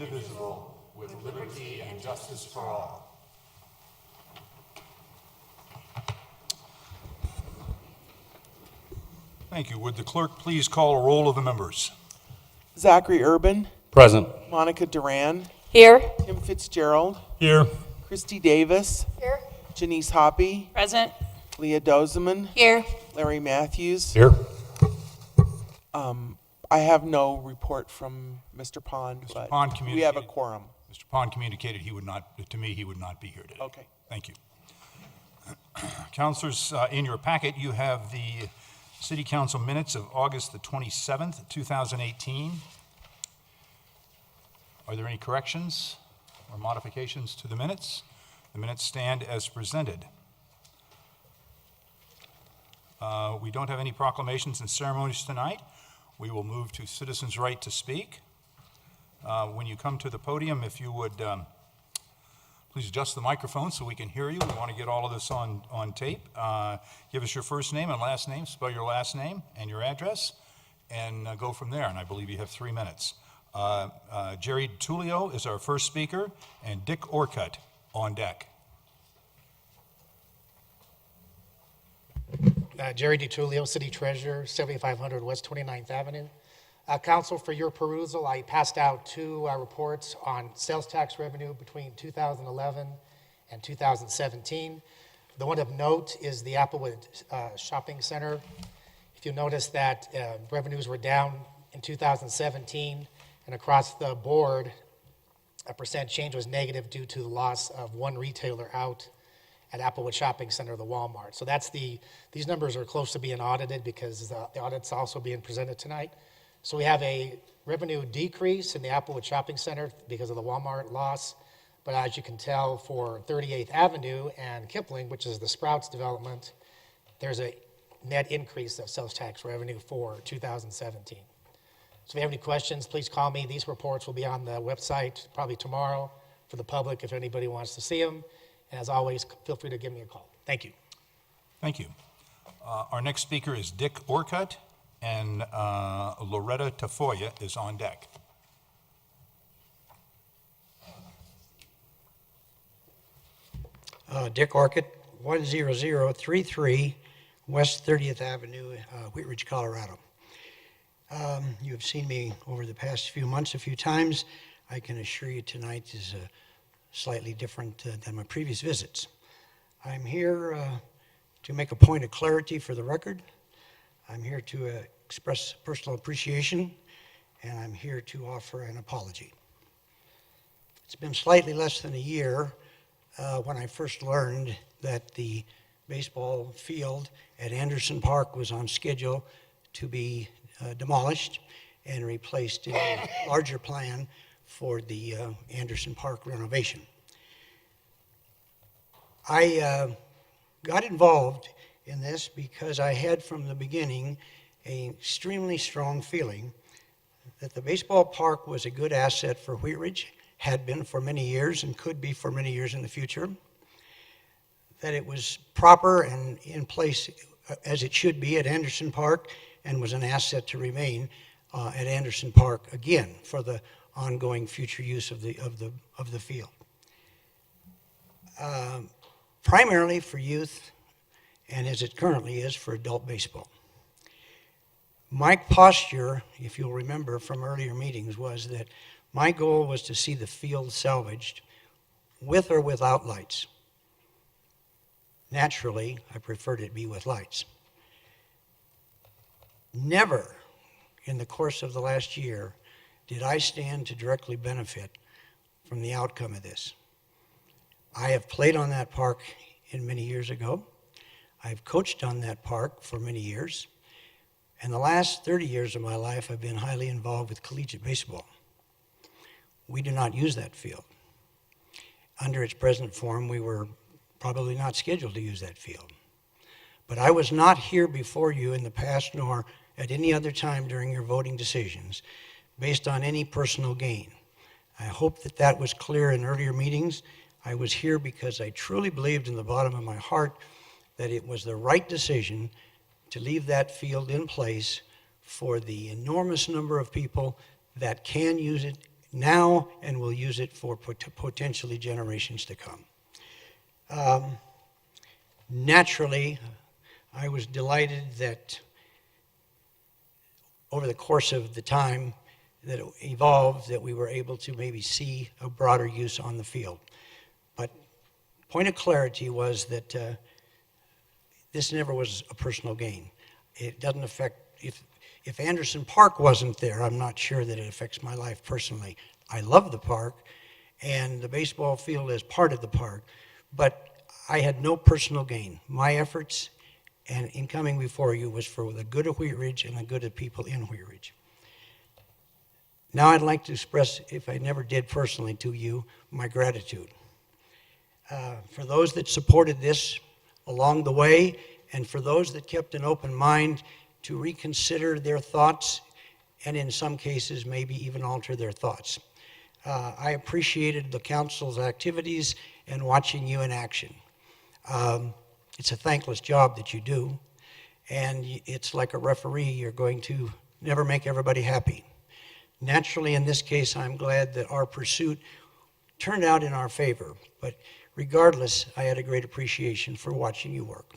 indivisible, with liberty and justice for all. Thank you. Would the clerk please call a roll of the members? Zachary Urban, Present. Monica Duran, Here. Tim Fitzgerald, Here. Christy Davis, Here. Janice Hoppy, Present. Leah Dozeman, Here. Larry Matthews. Here. I have no report from Mr. Pond, but Pond we have a communicated- quorum. Mr. Pond communicated he would not be here today. Okay. Thank you. Councilors, in your packet, you have the City Council minutes of August the 27th, 2018. Are there any corrections or modifications to the minutes? The minutes stand as presented. We don't have any proclamations and ceremonies tonight. We will move to citizens' right to speak. When you come to the podium, if you would please adjust the microphone so we can hear you. We want to get all of this on tape. Give us your first name and last name, spell your last name and your address, and go from there. And I believe you have 3 minutes. Jerry Tullio is our first speaker, and Dick Orcutt on deck. Jerry DiTullio, City Treasurer, 7500 West 29th Avenue. Council, for your perusal, I passed out 2 reports on sales tax revenue between 2011 and 2017. The one of note is the Applewood Shopping Center. If you notice that revenues were down in 2017, and across the board, a percent change was negative due to the loss of 1 retailer out at Applewood Shopping Center, the Walmart. So these numbers are close to being audited because the audit's also being presented tonight. So we have a revenue decrease in the Applewood Shopping Center because of the Walmart loss. But as you can tell, for 38th Avenue and Kipling, which is the Sprouts development, there's a net increase of sales tax revenue for 2017. So if you have any questions, please call me. These reports will be on the website probably tomorrow for the public if anybody wants to see them. And as always, feel free to give me a call. Thank you. Thank you. Our next speaker is Dick Orcutt, and Loretta Tafoya is on deck. Dick Orcutt, 10033 West 30th Avenue, Wheat Ridge, Colorado. You have seen me over the past few months a few times. I can assure you tonight is slightly different than my previous visits. I'm here to make a point of clarity for the record. I'm here to express personal appreciation, and I'm here to offer an apology. It's been slightly less than a year when I first learned that the baseball field at Anderson Park was on schedule to be demolished and replaced in a larger plan for the Anderson Park renovation. I got involved in this because I had from the beginning an extremely strong feeling that the baseball park was a good asset for Wheat Ridge, had been for many years and could be for many years in the future, that it was proper and in place as it should be at Anderson Park and was an asset to remain at Anderson Park again for the ongoing future use of the field. Primarily for youth, and as it currently is for adult baseball. My posture, if you'll remember from earlier meetings, was that my goal was to see the field salvaged with or without lights. Naturally, I preferred it be with lights. Never in the course of the last year did I stand to directly benefit from the outcome of this. I have played on that park many years ago. I've coached on that park for many years. And the last 30 years of my life, I've been highly involved with collegiate baseball. We do not use that field. Under its present form, we were probably not scheduled to use that field. But I was not here before you in the past nor at any other time during your voting decisions based on any personal gain. I hope that that was clear in earlier meetings. I was here because I truly believed in the bottom of my heart that it was the right decision to leave that field in place for the enormous number of people that can use it now, and we'll use it for potentially generations to come. Naturally, I was delighted that over the course of the time that it evolved, that we were able to maybe see a broader use on the field. But point of clarity was that this never was a personal gain. It doesn't affect, if Anderson Park wasn't there, I'm not sure that it affects my life personally. I love the park, and the baseball field is part of the park, but I had no personal gain. My efforts and in coming before you was for the good of Wheat Ridge and the good of people in Wheat Ridge. Now I'd like to express, if I never did personally to you, my gratitude. For those that supported this along the way, and for those that kept an open mind to reconsider their thoughts, and in some cases maybe even alter their thoughts. I appreciated the council's activities and watching you in action. It's a thankless job that you do, and it's like a referee, you're going to never make everybody happy. Naturally, in this case, I'm glad that our pursuit turned out in our favor, but regardless, I had a great appreciation for watching you work.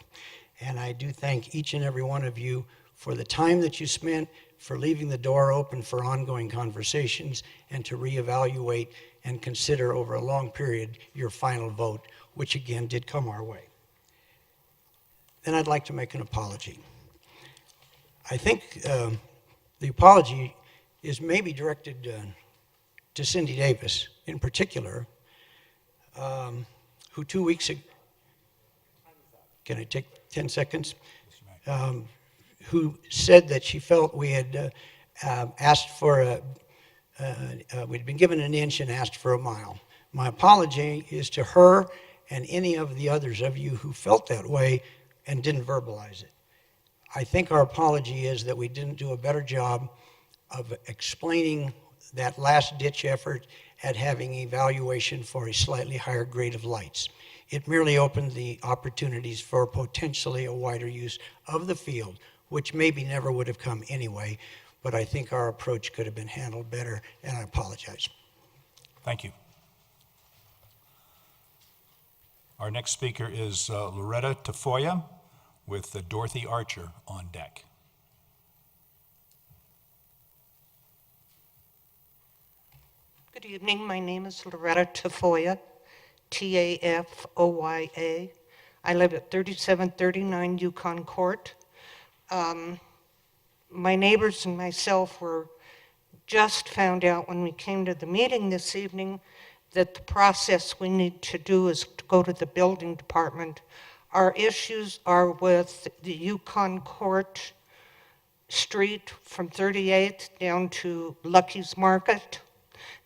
And I do thank each and every one of you for the time that you spent, for leaving the door open for ongoing conversations, and to reevaluate and consider over a long period your final vote, which again did come our way. Then I'd like to make an apology. I think the apology is maybe directed to Cindy Davis in particular, who 2 weeks ago, can I take 10 seconds? Who said that she felt we had asked for we'd been given an inch and asked for a mile. My apology is to her and any of the others of you who felt that way and didn't verbalize it. I think our apology is that we didn't do a better job of explaining that last-ditch effort at having evaluation for a slightly higher grade of lights. It merely opened the opportunities for potentially a wider use of the field, which maybe never would have come anyway, but I think our approach could have been handled better, and I apologize. Thank you. Our next speaker is Loretta Tafoya with Dorothy Archer on deck. Good evening. My name is Loretta Tafoya, Tafoya. I live at 3739 Yukon Court. My neighbors and myself were just found out when we came to the meeting this evening that the process we need to do is to go to the building department. Our issues are with the Yukon Court Street from 38th down to Lucky's Market.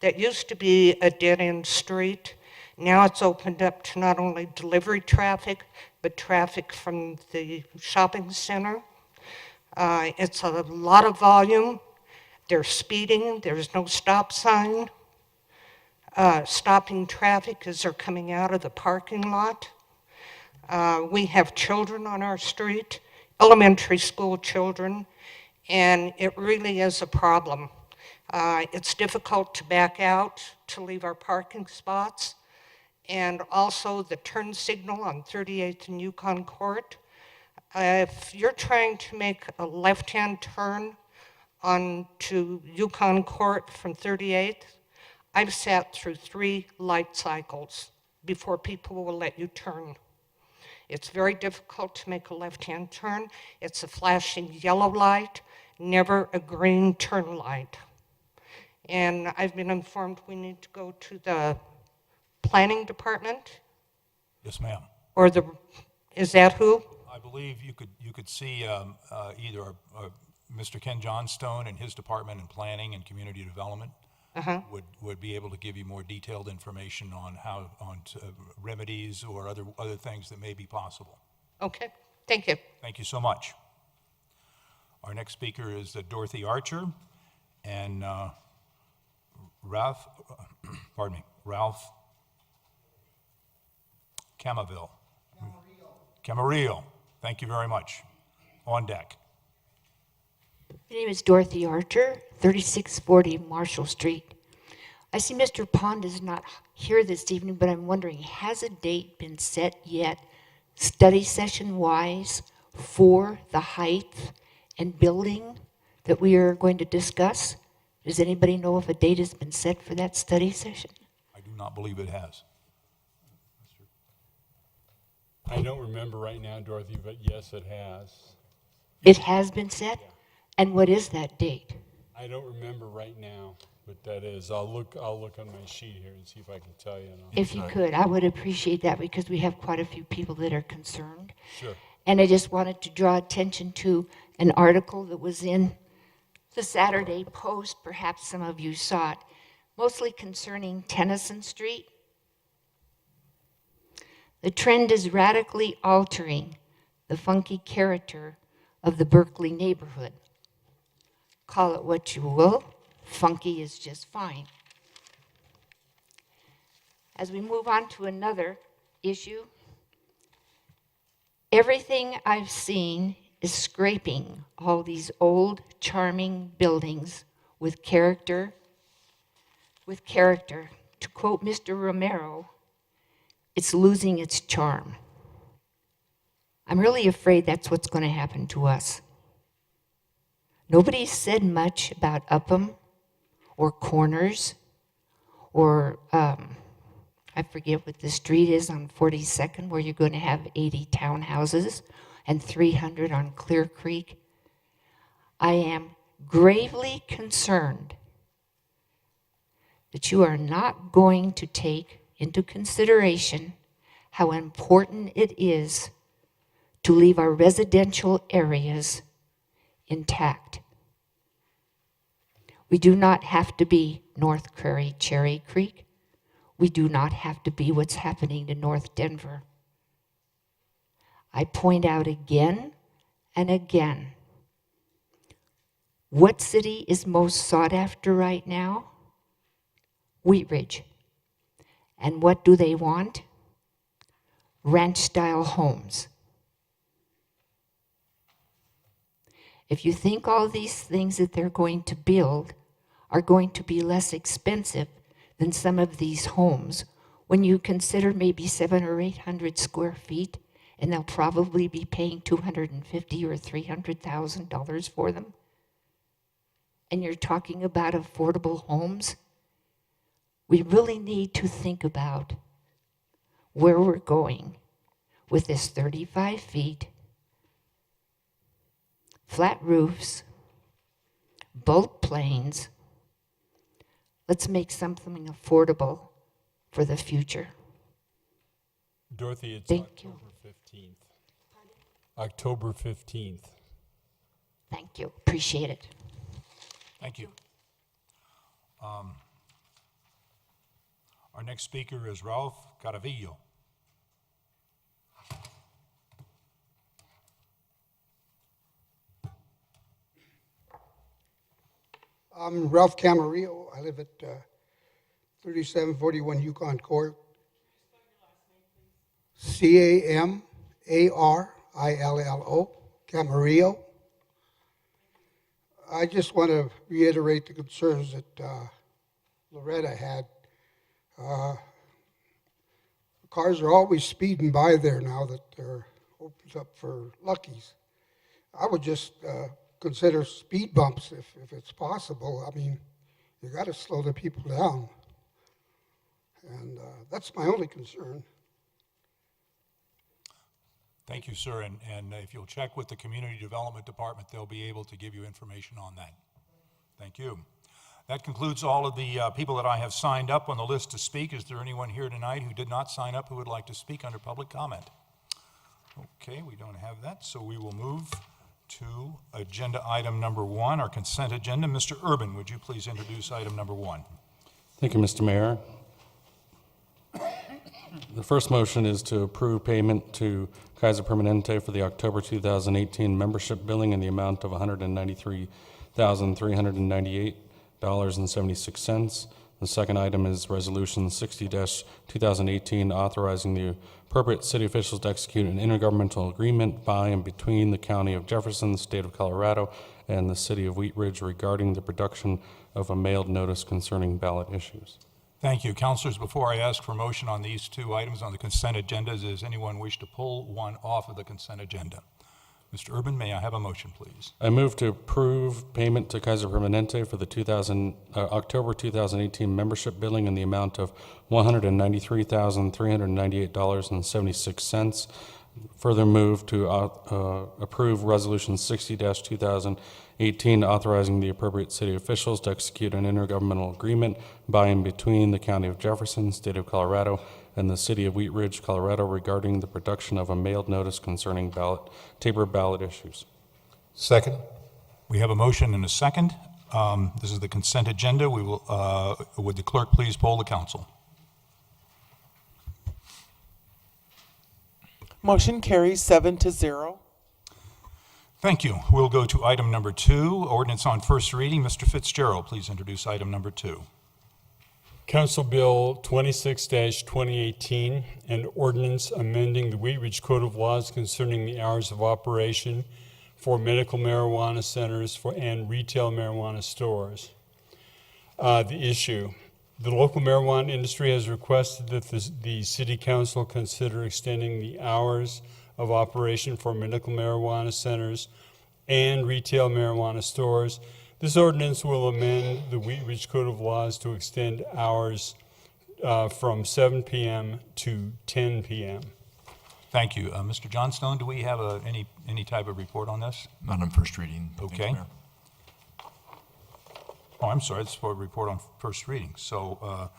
That used to be a dead-end street. Now it's opened up to not only delivery traffic, but traffic from the shopping center. It's a lot of volume. They're speeding. There's no stop sign. Stopping traffic as they're coming out of the parking lot. We have children on our street, elementary school children, and it really is a problem. It's difficult to back out to leave our parking spots, and also the turn signal on 38th and Yukon Court. If you're trying to make a left-hand turn onto Yukon Court from 38th, I've sat through 3 light cycles before people will let you turn. It's very difficult to make a left-hand turn. It's a flashing yellow light, never a green turn light. And I've been informed we need to go to the planning department, Yes, ma'am. or is that who? I believe you could see either Mr. Ken Johnstone and his department in planning and community development would be able to give you more detailed information on remedies or other things that may be possible. Okay, thank you. Thank you so much. Our next speaker is Dorothy Archer and Ralph Camarillo. Thank you very much. On deck. My name is Dorothy Archer, 3640 Marshall Street. I see Mr. Pond is not here this evening, but I'm wondering, has a date been set yet, study session-wise, for the height and building that we are going to discuss? Does anybody know if a date has been set for that study session? I do not believe it has. I don't remember right now, Dorothy, but yes, it has. It has been set? And what is that date? I don't remember right now, but that is. I'll look on my sheet here and see if I can tell you. If you could, I would appreciate that because we have quite a few people that are concerned. Sure. And I just wanted to draw attention to an article that was in the Saturday Post. Perhaps some of you saw it, mostly concerning Tennyson Street. The trend is radically altering the funky character of the Berkeley neighborhood. Call it what you will, funky is just fine. As we move on to another issue, everything I've seen is scraping all these old, charming buildings with character. To quote Mr. Romero, it's losing its charm. I'm really afraid that's what's going to happen to us. Nobody said much about Upham or Corners or I forget what the street is on 42nd where you're going to have 80 townhouses and 300 on Clear Creek. I am gravely concerned that you are not going to take into consideration how important it is to leave our residential areas intact. We do not have to be North Prairie, Cherry Creek. We do not have to be what's happening to North Denver. I point out again and again, what city is most sought after right now? Wheat Ridge. And what do they want? Ranch-style homes. If you think all these things that they're going to build are going to be less expensive than some of these homes, when you consider maybe 700 or 800 square feet, and they'll probably be paying $250,000 or $300,000 for them, and you're talking about affordable homes, we really need to think about where we're going with this 35 feet, flat roofs, boat planes. Let's make something affordable for the future. Dorothy, it's Thank you. October 15th. October 15th. Thank you. Appreciate it. Thank you. Our next speaker is Ralph Caravillo. I'm Ralph Camarillo. I live at 3741 Yukon Court. Camarillo, Camarillo. I just want to reiterate the concerns that Loretta had. Cars are always speeding by there now that they're opens up for Lucky's. I would just consider speed bumps if it's possible. I mean, you got to slow the people down. And that's my only concern. Thank you, sir, and if you'll check with the Community Development Department, they'll be able to give you information on that. Thank you. That concludes all of the people that I have signed up on the list to speak. Is there anyone here tonight who did not sign up who would like to speak under public comment? Okay, we don't have that, so we will move to agenda item number 1, our consent agenda. Mr. Urban, would you please introduce item number 1? Thank you, Mr. Mayor. The first motion is to approve payment to Kaiser Permanente for the October 2018 membership billing in the amount of $193,398.76. The second item is Resolution 60-2018, authorizing the appropriate city officials to execute an intergovernmental agreement by and between the County of Jefferson, the State of Colorado, and the City of Wheat Ridge regarding the production of a mailed notice concerning ballot issues. Thank you. Counselors, before I ask for motion on these two items on the consent agenda, does anyone wish to pull one off of the consent agenda? Mr. Urban, may I have a motion, please? I move to approve payment to Kaiser Permanente for the October 2018 membership billing in the amount of $193,398.76. Further move to approve Resolution 60-2018, authorizing the appropriate city officials to execute an intergovernmental agreement by and between the County of Jefferson, State of Colorado, and the City of Wheat Ridge, Colorado, regarding the production of a mailed notice concerning taper ballot issues. Second. We have a motion and a second. This is the consent agenda. We will, would the clerk please poll the council? Motion carries 7-0. Thank you. We'll go to item number 2, ordinance on first reading. Mr. Fitzgerald, please introduce item number 2. Council Bill 26-2018, an ordinance amending the Wheat Ridge Code of Laws concerning the hours of operation for medical marijuana centers and retail marijuana stores. The issue. The local marijuana industry has requested that the City Council consider extending the hours of operation for medical marijuana centers and retail marijuana stores. This ordinance will amend the Wheat Ridge Code of Laws to extend hours from 7 p.m. to 10 p.m. Thank you. Mr. Johnstone, do we have any type of report on this? Not on first reading. Thanks, Okay. Mayor. Oh, I'm sorry, it's for a report on first reading. So,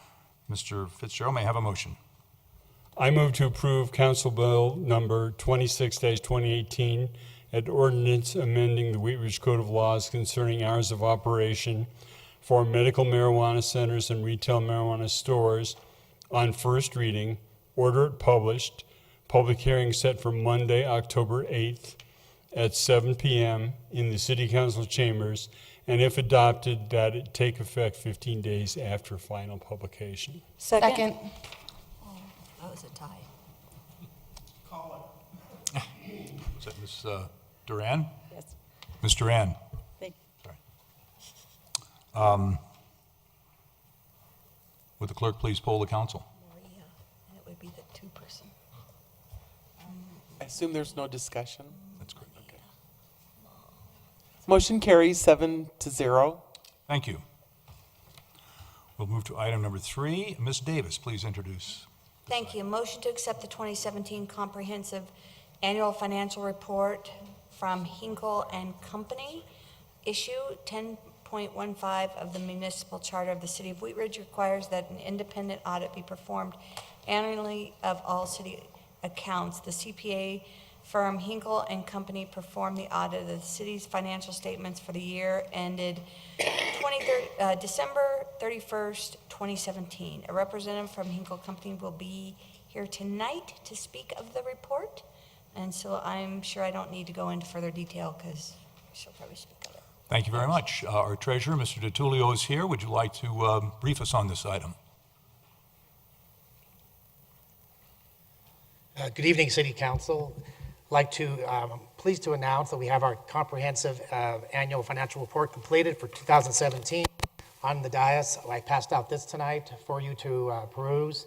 Mr. Fitzgerald, may I have a motion? I move to approve Council Bill number 26-2018, an ordinance amending the Wheat Ridge Code of Laws concerning hours of operation for medical marijuana centers and retail marijuana stores on first reading, order it published, public hearing set for Monday, October 8th at 7 p.m. in the City Council chambers, and if adopted, that it take effect 15 days after final publication. Second. That was a tie. Is that Ms. Duran? Yes. Ms. Duran? Thank Sorry. Would the clerk please poll the council? Maria, and it would be the two-person. I assume there's no discussion. That's great. Motion carries 7-0. Thank you. We'll move to item number 3. Ms. Davis, please introduce. Thank you. Motion to accept the 2017 Comprehensive Annual Financial Report from Hinkle and Company. Issue 10.15 of the Municipal Charter of the City of Wheat Ridge requires that an independent audit be performed annually of all city accounts. The CPA firm Hinkle and Company performed the audit of the city's financial statements for the year ended December 31st, 2017. A representative from Hinkle Company will be here tonight to speak of the report, and so I'm sure I don't need to go into further detail because she'll probably speak of it. Thank you very much. Our treasurer, Mr. DiTullio, is here. Would you like to brief us on this item? Good evening, City Council. I'd like to, I'm pleased to announce that we have our comprehensive annual financial report completed for 2017 on the dais. I passed out this tonight for you to peruse.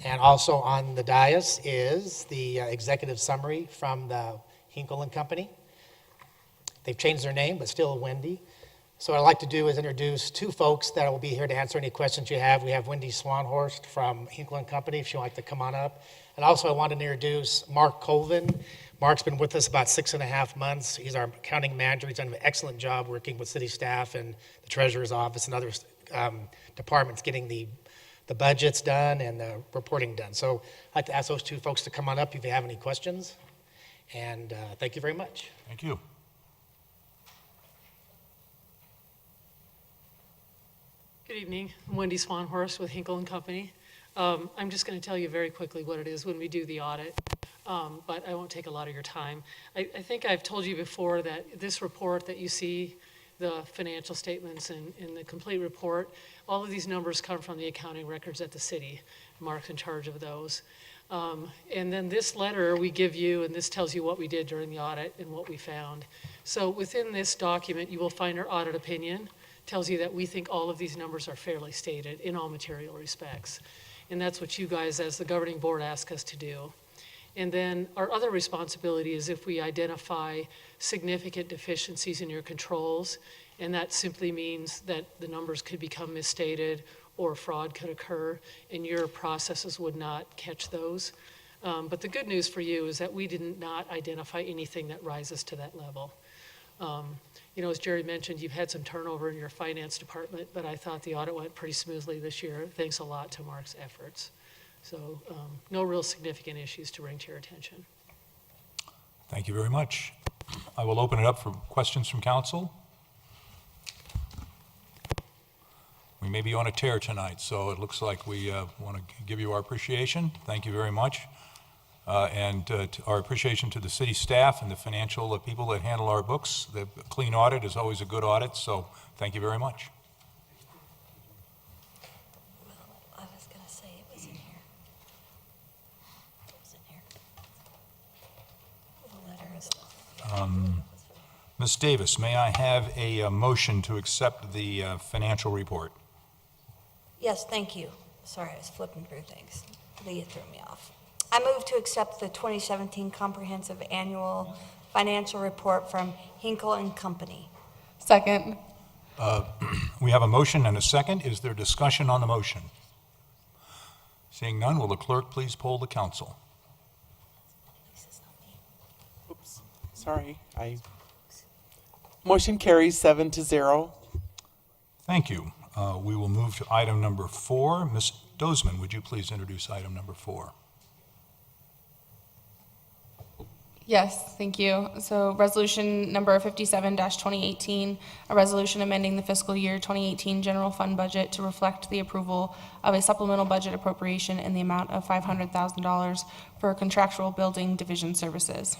And also on the dais is the executive summary from the Hinkle and Company. They've changed their name, but still Wendy. So what I'd like to do is introduce two folks that will be here to answer any questions you have. We have Wendy Swanhorst from Hinkle and Company, if she'd like to come on up. And also I wanted to introduce Mark Colvin. Mark's been with us about 6.5 months. He's our accounting manager. He's done an excellent job working with city staff and the treasurer's office and other departments getting the budgets done and the reporting done. So I'd like to ask those two folks to come on up if you have any questions. And thank you very much. Thank you. Good evening. I'm Wendy Swanhorst with Hinkle and Company. I'm just going to tell you very quickly what it is when we do the audit, but I won't take a lot of your time. I think I've told you before that this report that you see, the financial statements and the complete report, all of these numbers come from the accounting records at the city. Mark's in charge of those. And then this letter we give you, and this tells you what we did during the audit and what we found. So within this document, you will find our audit opinion. tells you that we think all of these numbers are fairly stated in all material respects. And that's what you guys, as the governing board, ask us to do. And then our other responsibility is if we identify significant deficiencies in your controls, and that simply means that the numbers could become misstated or fraud could occur, and your processes would not catch those. But the good news for you is that we did not identify anything that rises to that level. You know, as Jerry mentioned, you've had some turnover in your finance department, but I thought the audit went pretty smoothly this year, thanks a lot to Mark's efforts. So no real significant issues to bring to your attention. Thank you very much. I will open it up for questions from council. We may be on a tear tonight, so it looks like we want to give you our appreciation. Thank you very much. And our appreciation to the city staff and the financial people that handle our books. The clean audit is always a good audit, so thank you very much. I was going to say it was in here. It was in here. The letter is... Ms. Davis, may I have a motion to accept the financial report? Yes, thank you. Sorry, I was flipping through things. Leah threw me off. I move to accept the 2017 Comprehensive Annual Financial Report from Hinkle and Company. Second. We have a motion and a second. Is there discussion on the motion? Seeing none, will the clerk please poll the council? Oops, sorry. Motion carries 7-0. Thank you. We will move to item number 4. Ms. Dozman, would you please introduce item number 4? Yes, thank you. So resolution number 57-2018, a resolution amending the fiscal year 2018 general fund budget to reflect the approval of a supplemental budget appropriation in the amount of $500,000 for contractual building division services.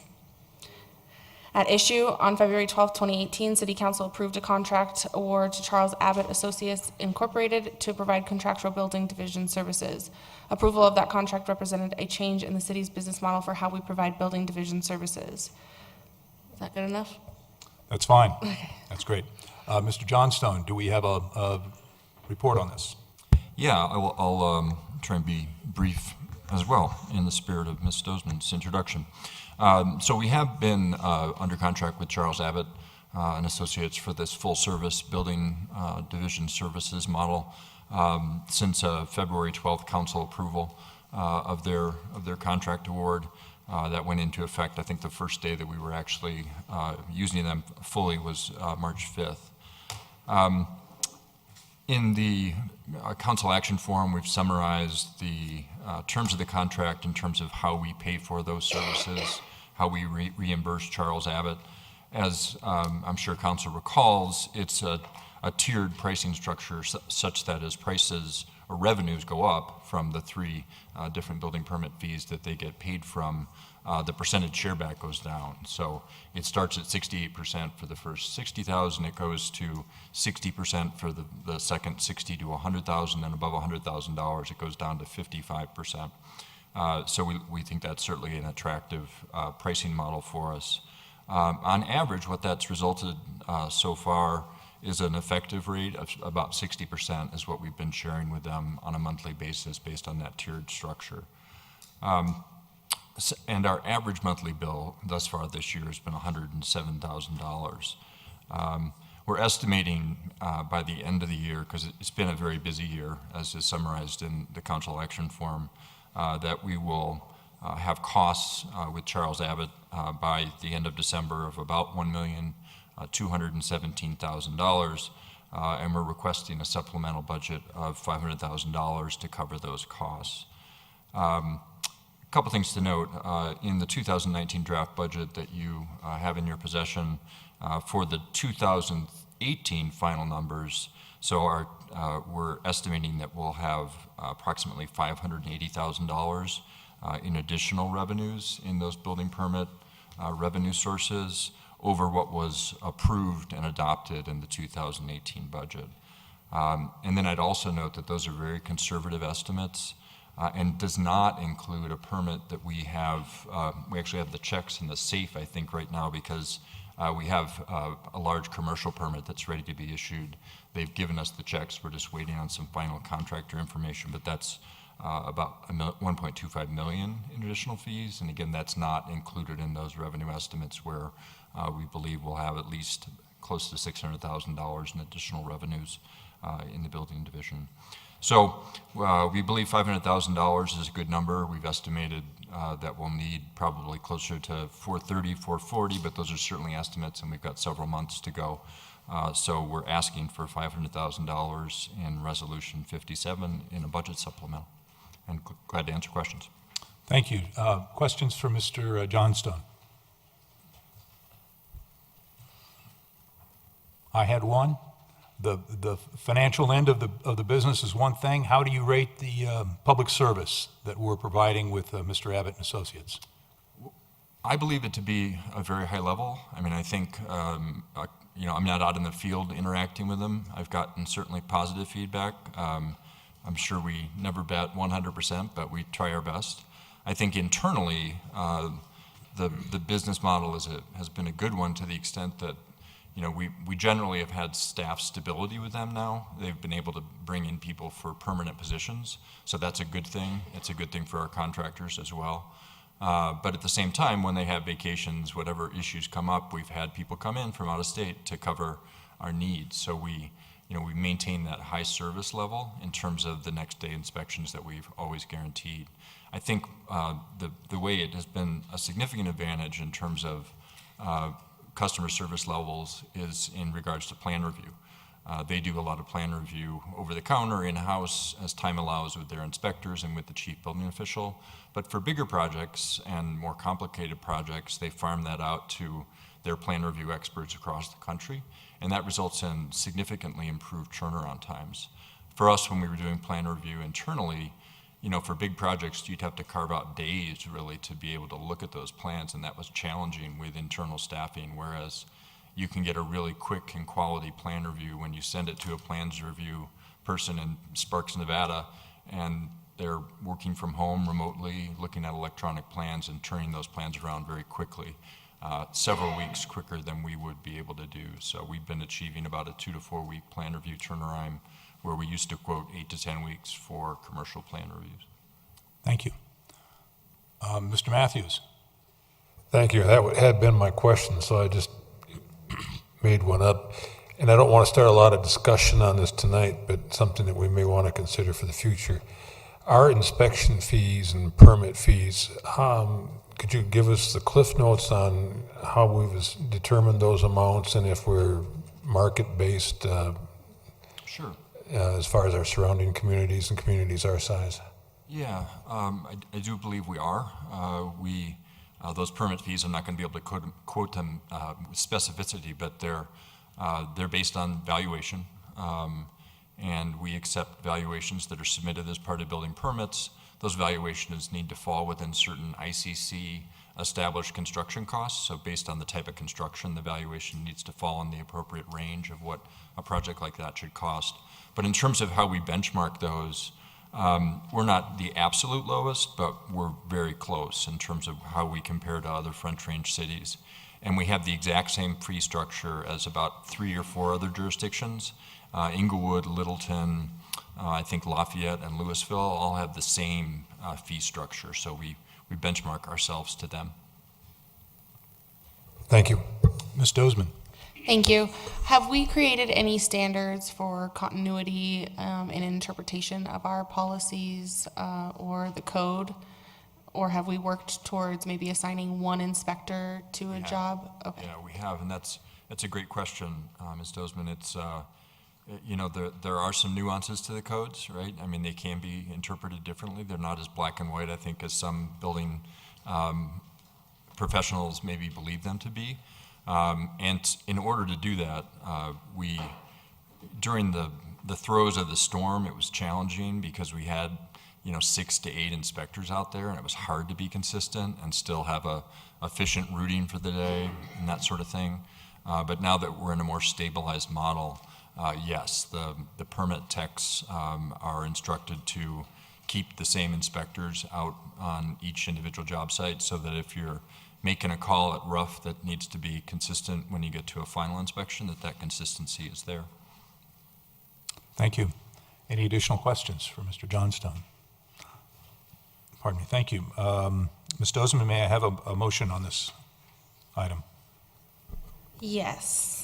At issue, on February 12, 2018, City Council approved a contract award to Charles Abbott Associates Incorporated to provide contractual building division services. Approval of that contract represented a change in the city's business model for how we provide building division services. Is that good enough? That's fine. That's great. Mr. Johnstone, do we have a report on this? Yeah, I'll try and be brief as well in the spirit of Ms. Dozman's introduction. So we have been under contract with Charles Abbott and Associates for this full-service building division services model since February 12th council approval of their contract award. That went into effect, I think the first day that we were actually using them fully was March 5th. In the council action form, we've summarized the terms of the contract in terms of how we pay for those services, how we reimburse Charles Abbott. As I'm sure council recalls, it's a tiered pricing structure such that as prices or revenues go up from the 3 different building permit fees that they get paid from, the percentage share back goes down. So it starts at 68% for the first 60,000, it goes to 60% for the second 60 to 100,000, and above $100,000 it goes down to 55%. So we think that's certainly an attractive pricing model for us. On average, what that's resulted so far is an effective rate of about 60% is what we've been sharing with them on a monthly basis based on that tiered structure. And our average monthly bill thus far this year has been $107,000. We're estimating by the end of the year, because it's been a very busy year, as is summarized in the council action form, that we will have costs with Charles Abbott by the end of December of about $1,217,000, and we're requesting a supplemental budget of $500,000 to cover those costs. A couple things to note. In the 2019 draft budget that you have in your possession, for the 2018 final numbers, so we're estimating that we'll have approximately $580,000 in additional revenues in those building permit revenue sources over what was approved and adopted in the 2018 budget. And then I'd also note that those are very conservative estimates and does not include a permit that we have. We actually have the checks in the safe, I think, right now, because We have a large commercial permit that's ready to be issued. They've given us the checks. We're just waiting on some final contractor information, but that's about 1.25 million in additional fees. And again, that's not included in those revenue estimates where we believe we'll have at least close to $600,000 in additional revenues in the building division. So we believe $500,000 is a good number. We've estimated that we'll need probably closer to 430, 440, but those are certainly estimates, and we've got several months to go. So we're asking for $500,000 in Resolution 57 in a budget supplemental. And glad to answer questions. Thank you. Questions for Mr. Johnstone? I had one. The financial end of the business is one thing. How do you rate the public service that we're providing with Mr. Abbott and Associates? I believe it to be a very high level. I mean, I think, you know, I'm not out in the field interacting with them. I've gotten certainly positive feedback. I'm sure we never bet 100%, but we try our best. I think internally, the business model has been a good one to the extent that, you know, we generally have had staff stability with them now. They've been able to bring in people for permanent positions, so that's a good thing. It's a good thing for our contractors as well. But at the same time, when they have vacations, whatever issues come up, we've had people come in from out of state to cover our needs. So we maintain that high service level in terms of the next day inspections that we've always guaranteed. I think the way it has been a significant advantage in terms of customer service levels is in regards to plan review. They do a lot of plan review over the counter, in-house, as time allows with their inspectors and with the chief building official. But for bigger projects and more complicated projects, they farm that out to their plan review experts across the country, and that results in significantly improved turnaround times. For us, when we were doing plan review internally, you know, for big projects, you'd have to carve out days really to be able to look at those plans, and that was challenging with internal staffing, whereas you can get a really quick and quality plan review when you send it to a plans review person in Sparks, Nevada, and they're working from home remotely, looking at electronic plans and turning those plans around very quickly, several weeks quicker than we would be able to do. So we've been achieving about a 2 to 4 week plan review turnaround, where we used to quote 8 to 10 weeks for commercial plan reviews. Thank you. Mr. Matthews. Thank you. That had been my question, so I just made one up. And I don't want to start a lot of discussion on this tonight, but something that we may want to consider for the future. Our inspection fees and permit fees, could you give us the cliff notes on how we've determined those amounts and if we're market-based? Sure. As far as our surrounding communities and communities our size? Yeah, I do believe we are. Those permit fees, I'm not going to be able to quote them with specificity, but they're based on valuation, and we accept valuations that are submitted as part of building permits. Those valuations need to fall within certain ICC established construction costs. So based on the type of construction, the valuation needs to fall in the appropriate range of what a project like that should cost. But in terms of how we benchmark those, we're not the absolute lowest, but we're very close in terms of how we compare to other Front Range cities. And we have the exact same fee structure as about 3 or 4 other jurisdictions. Inglewood, Littleton, I think Lafayette and Louisville all have the same fee structure. So we benchmark ourselves to them. Thank you. Ms. Dozeman. Thank you. Have we created any standards for continuity and interpretation of our policies or the code? Or have we worked towards maybe assigning one inspector to a job? Okay. Yeah, we have, and that's a great question, Ms. Dozeman. It's, you know, there are some nuances to the codes, right? I mean, they can be interpreted differently. They're not as black and white, I think, as some building professionals maybe believe them to be. And in order to do that, during the throes of the storm, it was challenging because we had, 6 to 8 inspectors out there, and it was hard to be consistent and still have a efficient routing for the day and that sort of thing. But now that we're in a more stabilized model, yes, the permit techs are instructed to keep the same inspectors out on each individual job site, so that if you're making a call at rough that needs to be consistent when you get to a final inspection, that consistency is there. Thank you. Any additional questions for Mr. Johnstone? Pardon me, thank you. Ms. Dozeman, may I have a motion on this item? Yes.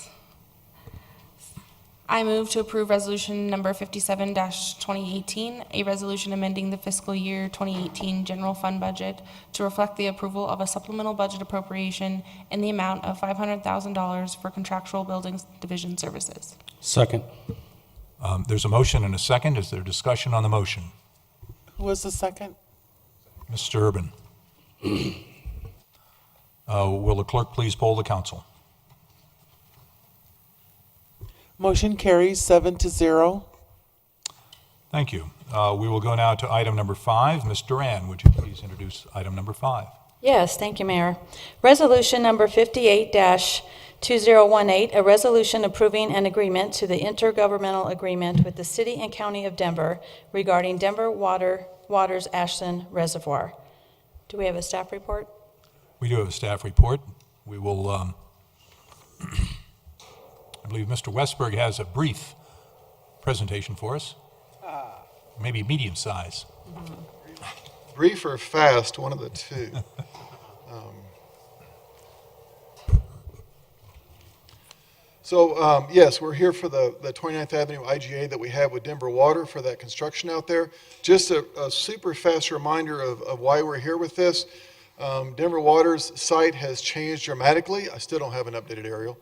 I move to approve resolution number 57-2018, a resolution amending the fiscal year 2018 general fund budget to reflect the approval of a supplemental budget appropriation in the amount of $500,000 for contractual buildings division services. Second. There's a motion and a second. Is there discussion on the motion? Who was the second? Mr. Urban. Will the clerk please poll the council? Motion carries 7-0. Thank you. We will go now to item number 5. Ms. Duran, would you please introduce item number 5? Yes, thank you, Mayor. Resolution number 58-2018, a resolution approving an agreement to the intergovernmental agreement with the City and County of Denver regarding Denver Waters Ashland Reservoir. Do we have a staff report? We do have a staff report. We will, I believe Mr. Westberg has a brief presentation for us, maybe medium size. Brief or fast, one of the two. Yes, we're here for the 29th Avenue IGA that we have with Denver Water for that construction out there. Just a super fast reminder of why we're here with this. Denver Water's site has changed dramatically. I still don't have an updated aerial.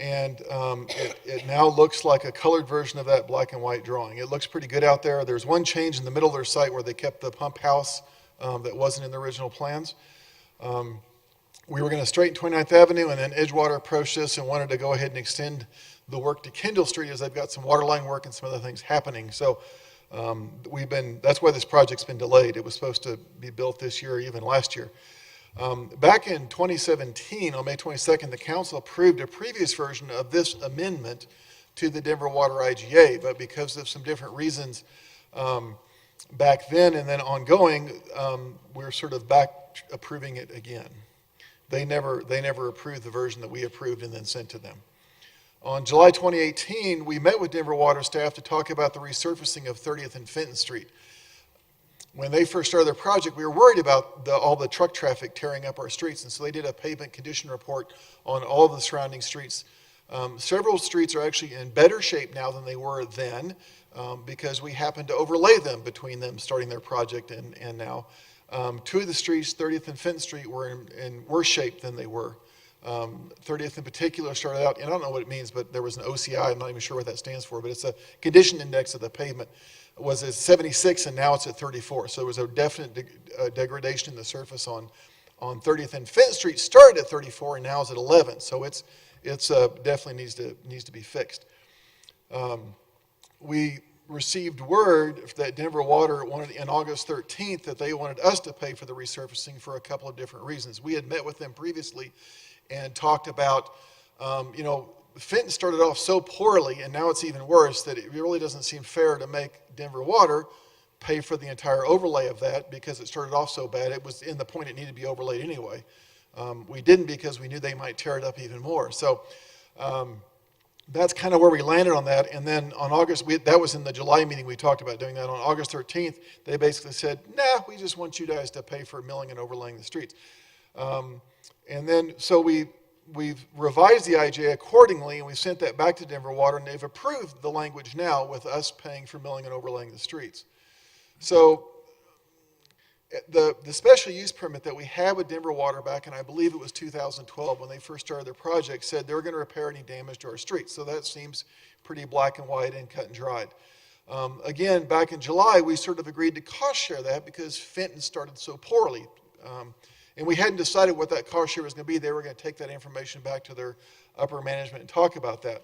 It now looks like a colored version of that black and white drawing. It looks pretty good out there. There's one change in the middle of their site where they kept the pump house that wasn't in the original plans. We were going to straighten 29th Avenue, and then Edgewater approached us and wanted to go ahead and extend the work to Kendall Street as they've got some water line work and some other things happening. So that's why this project's been delayed. It was supposed to be built this year, even last year. Back in 2017, on May 22nd, the council approved a previous version of this amendment to the Denver Water IGA, but because of some different reasons back then and then ongoing, we're sort of back approving it again. They never approved the version that we approved and then sent to them. On July 2018, we met with Denver Water staff to talk about the resurfacing of 30th and Fenton Street. When they first started their project, we were worried about all the truck traffic tearing up our streets, and so they did a pavement condition report on all of the surrounding streets. Several streets are actually in better shape now than they were then because we happened to overlay them between them starting their project and now. Two of the streets, 30th and Fenton Street, were in worse shape than they were. 30th in particular started out, and I don't know what it means, but there was an OCI, I'm not even sure what that stands for, but it's a condition index of the pavement, was at 76 and now it's at 34. So there was a definite degradation in the surface on 30th and Fenton Street started at 34 and now is at 11. So it's definitely needs to be fixed. We received word that Denver Water wanted on August 13th that they wanted us to pay for the resurfacing for a couple of different reasons. We had met with them previously and talked about, Fenton started off so poorly and now it's even worse that it really doesn't seem fair to make Denver Water pay for the entire overlay of that because it started off so bad. It was in the point it needed to be overlaid anyway. We didn't because we knew they might tear it up even more. So that's kind of where we landed on that. And then on August, that was in the July meeting we talked about doing that. On August 13th, they basically said, nah, we just want you guys to pay for milling and overlaying the streets. And then, so we've revised the IGA accordingly, and we sent that back to Denver Water, and they've approved the language now with us paying for milling and overlaying the streets. So the special use permit that we had with Denver Water back in, I believe it was 2012, when they first started their project, said they were going to repair any damage to our streets. So that seems pretty black and white and cut and dried. Again, back in July, we sort of agreed to cost share that because Fenton started so poorly. And we hadn't decided what that cost share was going to be. They were going to take that information back to their upper management and talk about that.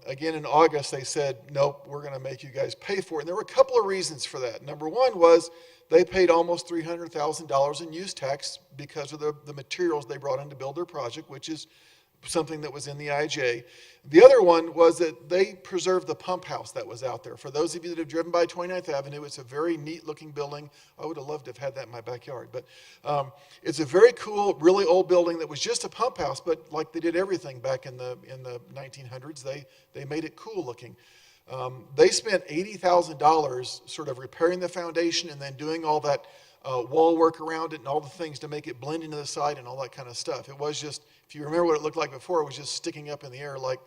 Again, in August, they said, nope, we're going to make you guys pay for it. And there were a couple of reasons for that. Number one was they paid almost $300,000 in use tax because of the materials they brought in to build their project, which is something that was in the IJ. The other one was that they preserved the pump house that was out there. For those of you that have driven by 29th Avenue, it's a very neat-looking building. I would have loved to have had that in my backyard. But it's a very cool, really old building that was just a pump house, but like they did everything back in the 1900s, they made it cool looking. They spent $80,000 sort of repairing the foundation and then doing all that wall work around it and all the things to make it blend into the side and all that kind of stuff. It was just, if you remember what it looked like before, it was just sticking up in the air like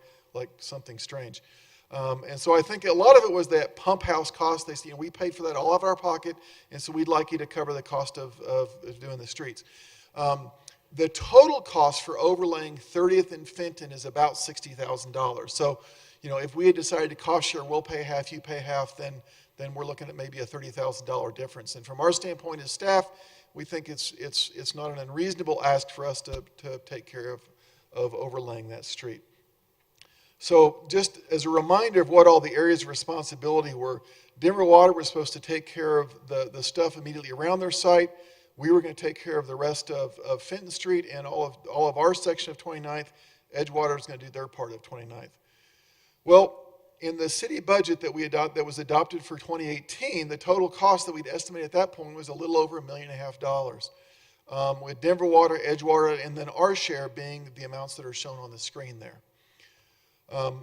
something strange. And so I think a lot of it was that pump house cost. They said, we paid for that all out of our pocket, and so we'd like you to cover the cost of doing the streets. The total cost for overlaying 30th and Fenton is about $60,000. So, if we had decided to cost share, we'll pay half, you pay half, then we're looking at maybe a $30,000 difference. And from our standpoint as staff, we think it's not an unreasonable ask for us to take care of overlaying that street. So just as a reminder of what all the areas of responsibility were, Denver Water was supposed to take care of the stuff immediately around their site. We were going to take care of the rest of Fenton Street and all of our section of 29th. Edgewater is going to do their part of 29th. Well, in the city budget that was adopted for 2018, the total cost that we'd estimate at that point was a little over $1.5 million, with Denver Water, Edgewater, and then our share being the amounts that are shown on the screen there.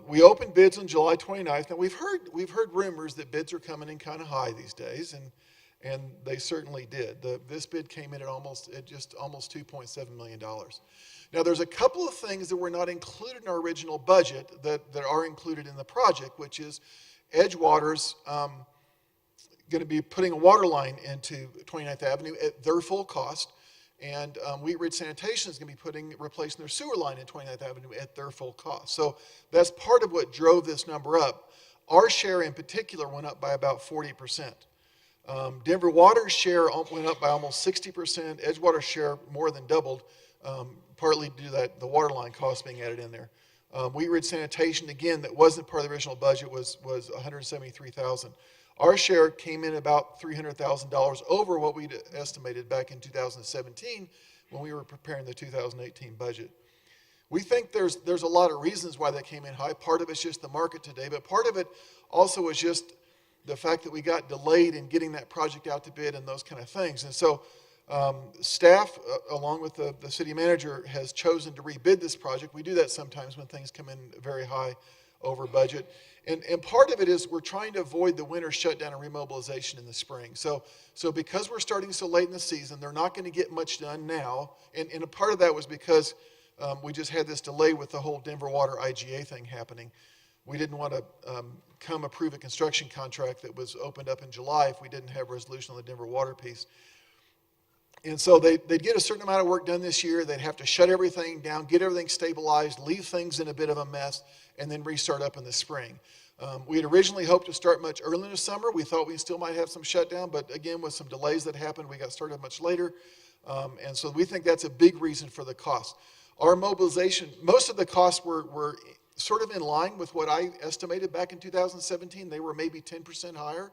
We opened bids on July 29th, and we've heard rumors that bids are coming in kind of high these days, and they certainly did. This bid came in at just almost $2.7 million. Now, there's a couple of things that were not included in our original budget that are included in the project, which is Edgewater's going to be putting a water line into 29th Avenue at their full cost, and Wheat Ridge Sanitation is going to be replacing their sewer line in 29th Avenue at their full cost. So that's part of what drove this number up. Our share in particular went up by about 40%. Denver Water's share went up by almost 60%. Edgewater's share more than doubled, partly due to the water line cost being added in there. Wheat Ridge Sanitation, again, that wasn't part of the original budget, was $173,000. Our share came in about $300,000 over what we'd estimated back in 2017 when we were preparing the 2018 budget. We think there's a lot of reasons why that came in high. Part of it's just the market today, but part of it also was just the fact that we got delayed in getting that project out to bid and those kind of things. And so staff, along with the city manager, has chosen to rebid this project. We do that sometimes when things come in very high over budget. And part of it is we're trying to avoid the winter shutdown and remobilization in the spring. So because we're starting so late in the season, they're not going to get much done now. And a part of that was because we just had this delay with the whole Denver Water IGA thing happening. We didn't want to come approve a construction contract that was opened up in July if we didn't have resolution on the Denver Water piece. And so they'd get a certain amount of work done this year. They'd have to shut everything down, get everything stabilized, leave things in a bit of a mess, and then restart up in the spring. We had originally hoped to start much earlier in the summer. We thought we still might have some shutdown, but again, with some delays that happened, we got started much later. And so we think that's a big reason for the cost. Our mobilization, most of the costs were sort of in line with what I estimated back in 2017. They were maybe 10% higher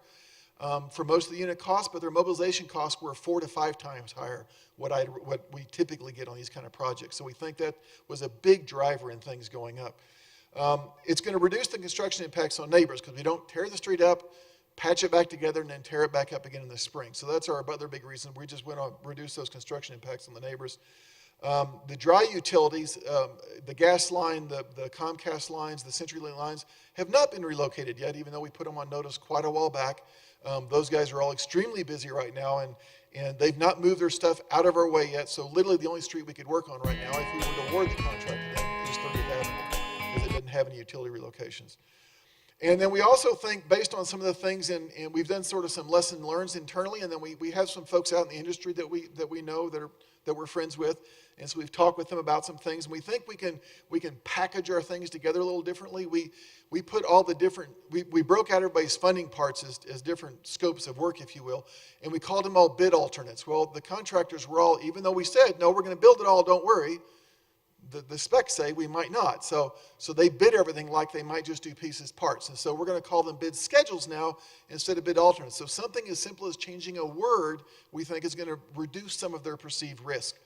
for most of the unit costs, but their mobilization costs were 4 to 5 times higher what we typically get on these kind of projects. So we think that was a big driver in things going up. It's going to reduce the construction impacts on neighbors because we don't tear the street up, patch it back together, and then tear it back up again in the spring. So that's our other big reason. We just want to reduce those construction impacts on the neighbors. The dry utilities, the gas line, the Comcast lines, the CenturyLink lines have not been relocated yet, even though we put them on notice quite a while back. Those guys are all extremely busy right now, and they've not moved their stuff out of our way yet. So literally the only street we could work on right now, if we were to award the contract to them, is 30th Avenue, because it didn't have any utility relocations. And then we also think, based on some of the things, and we've done sort of some lesson learns internally, and then we have some folks out in the industry that we know that we're friends with, and so we've talked with them about some things, and we think we can package our things together a little differently. We put all the different, we broke out everybody's funding parts as different scopes of work, if you will, and we called them all bid alternates. Well, the contractors were all, even though we said, no, we're going to build it all, don't worry, the specs say we might not. So they bid everything like they might just do pieces, parts. And so we're going to call them bid schedules now instead of bid alternates. So something as simple as changing a word, we think is going to reduce some of their perceived risk.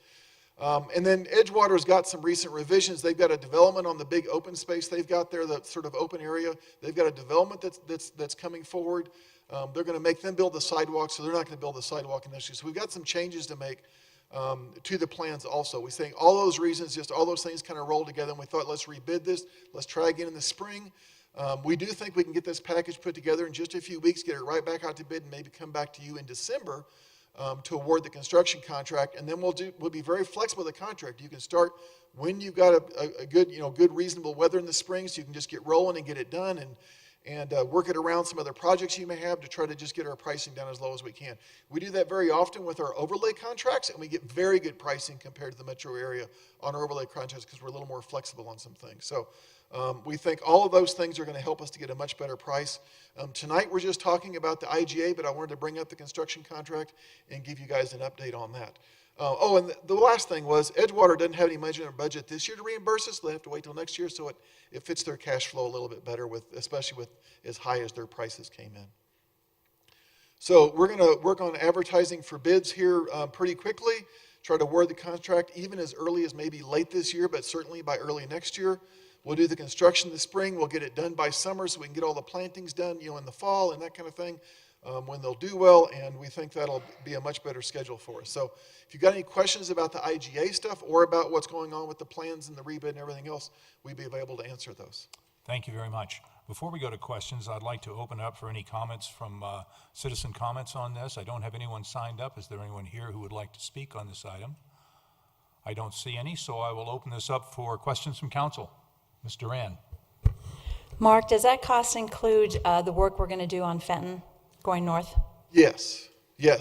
And then Edgewater's got some recent revisions. They've got a development on the big open space they've got there, that sort of open area. They've got a development that's coming forward. They're going to make them build the sidewalk, so they're not going to build the sidewalk initially. So we've got some changes to make to the plans also. We think all those reasons, just all those things kind of rolled together, and we thought, let's rebid this. Let's try again in the spring. We do think we can get this package put together in just a few weeks, get it right back out to bid, and maybe come back to you in December to award the construction contract. And then we'll be very flexible with the contract. You can start when you've got a good, good reasonable weather in the spring, so you can just get rolling and get it done, and work it around some other projects you may have to try to just get our pricing down as low as we can. We do that very often with our overlay contracts, and we get very good pricing compared to the metro area on our overlay contracts because we're a little more flexible on some things. So we think all of those things are going to help us to get a much better price. Tonight we're just talking about the IGA, but I wanted to bring up the construction contract and give you guys an update on that. And the last thing was Edgewater doesn't have any money in their budget this year to reimburse us. They have to wait till next year, so it fits their cash flow a little bit better, especially with as high as their prices came in. So we're going to work on advertising for bids here pretty quickly, try to award the contract even as early as maybe late this year, but certainly by early next year. We'll do the construction this spring. We'll get it done by summer so we can get all the plantings done, in the fall and that kind of thing. When they'll do well, and we think that'll be a much better schedule for us. So if you've got any questions about the IGA stuff or about what's going on with the plans and the rebid and everything else, we'd be available to answer those. Thank you very much. Before we go to questions, I'd like to open up for any comments from citizen comments on this. I don't have anyone signed up. Is there anyone here who would like to speak on this item? I don't see any, so I will open this up for questions from council. Mr. Rand. Mark, does that cost include the work we're going to do on Fenton going north? Yes.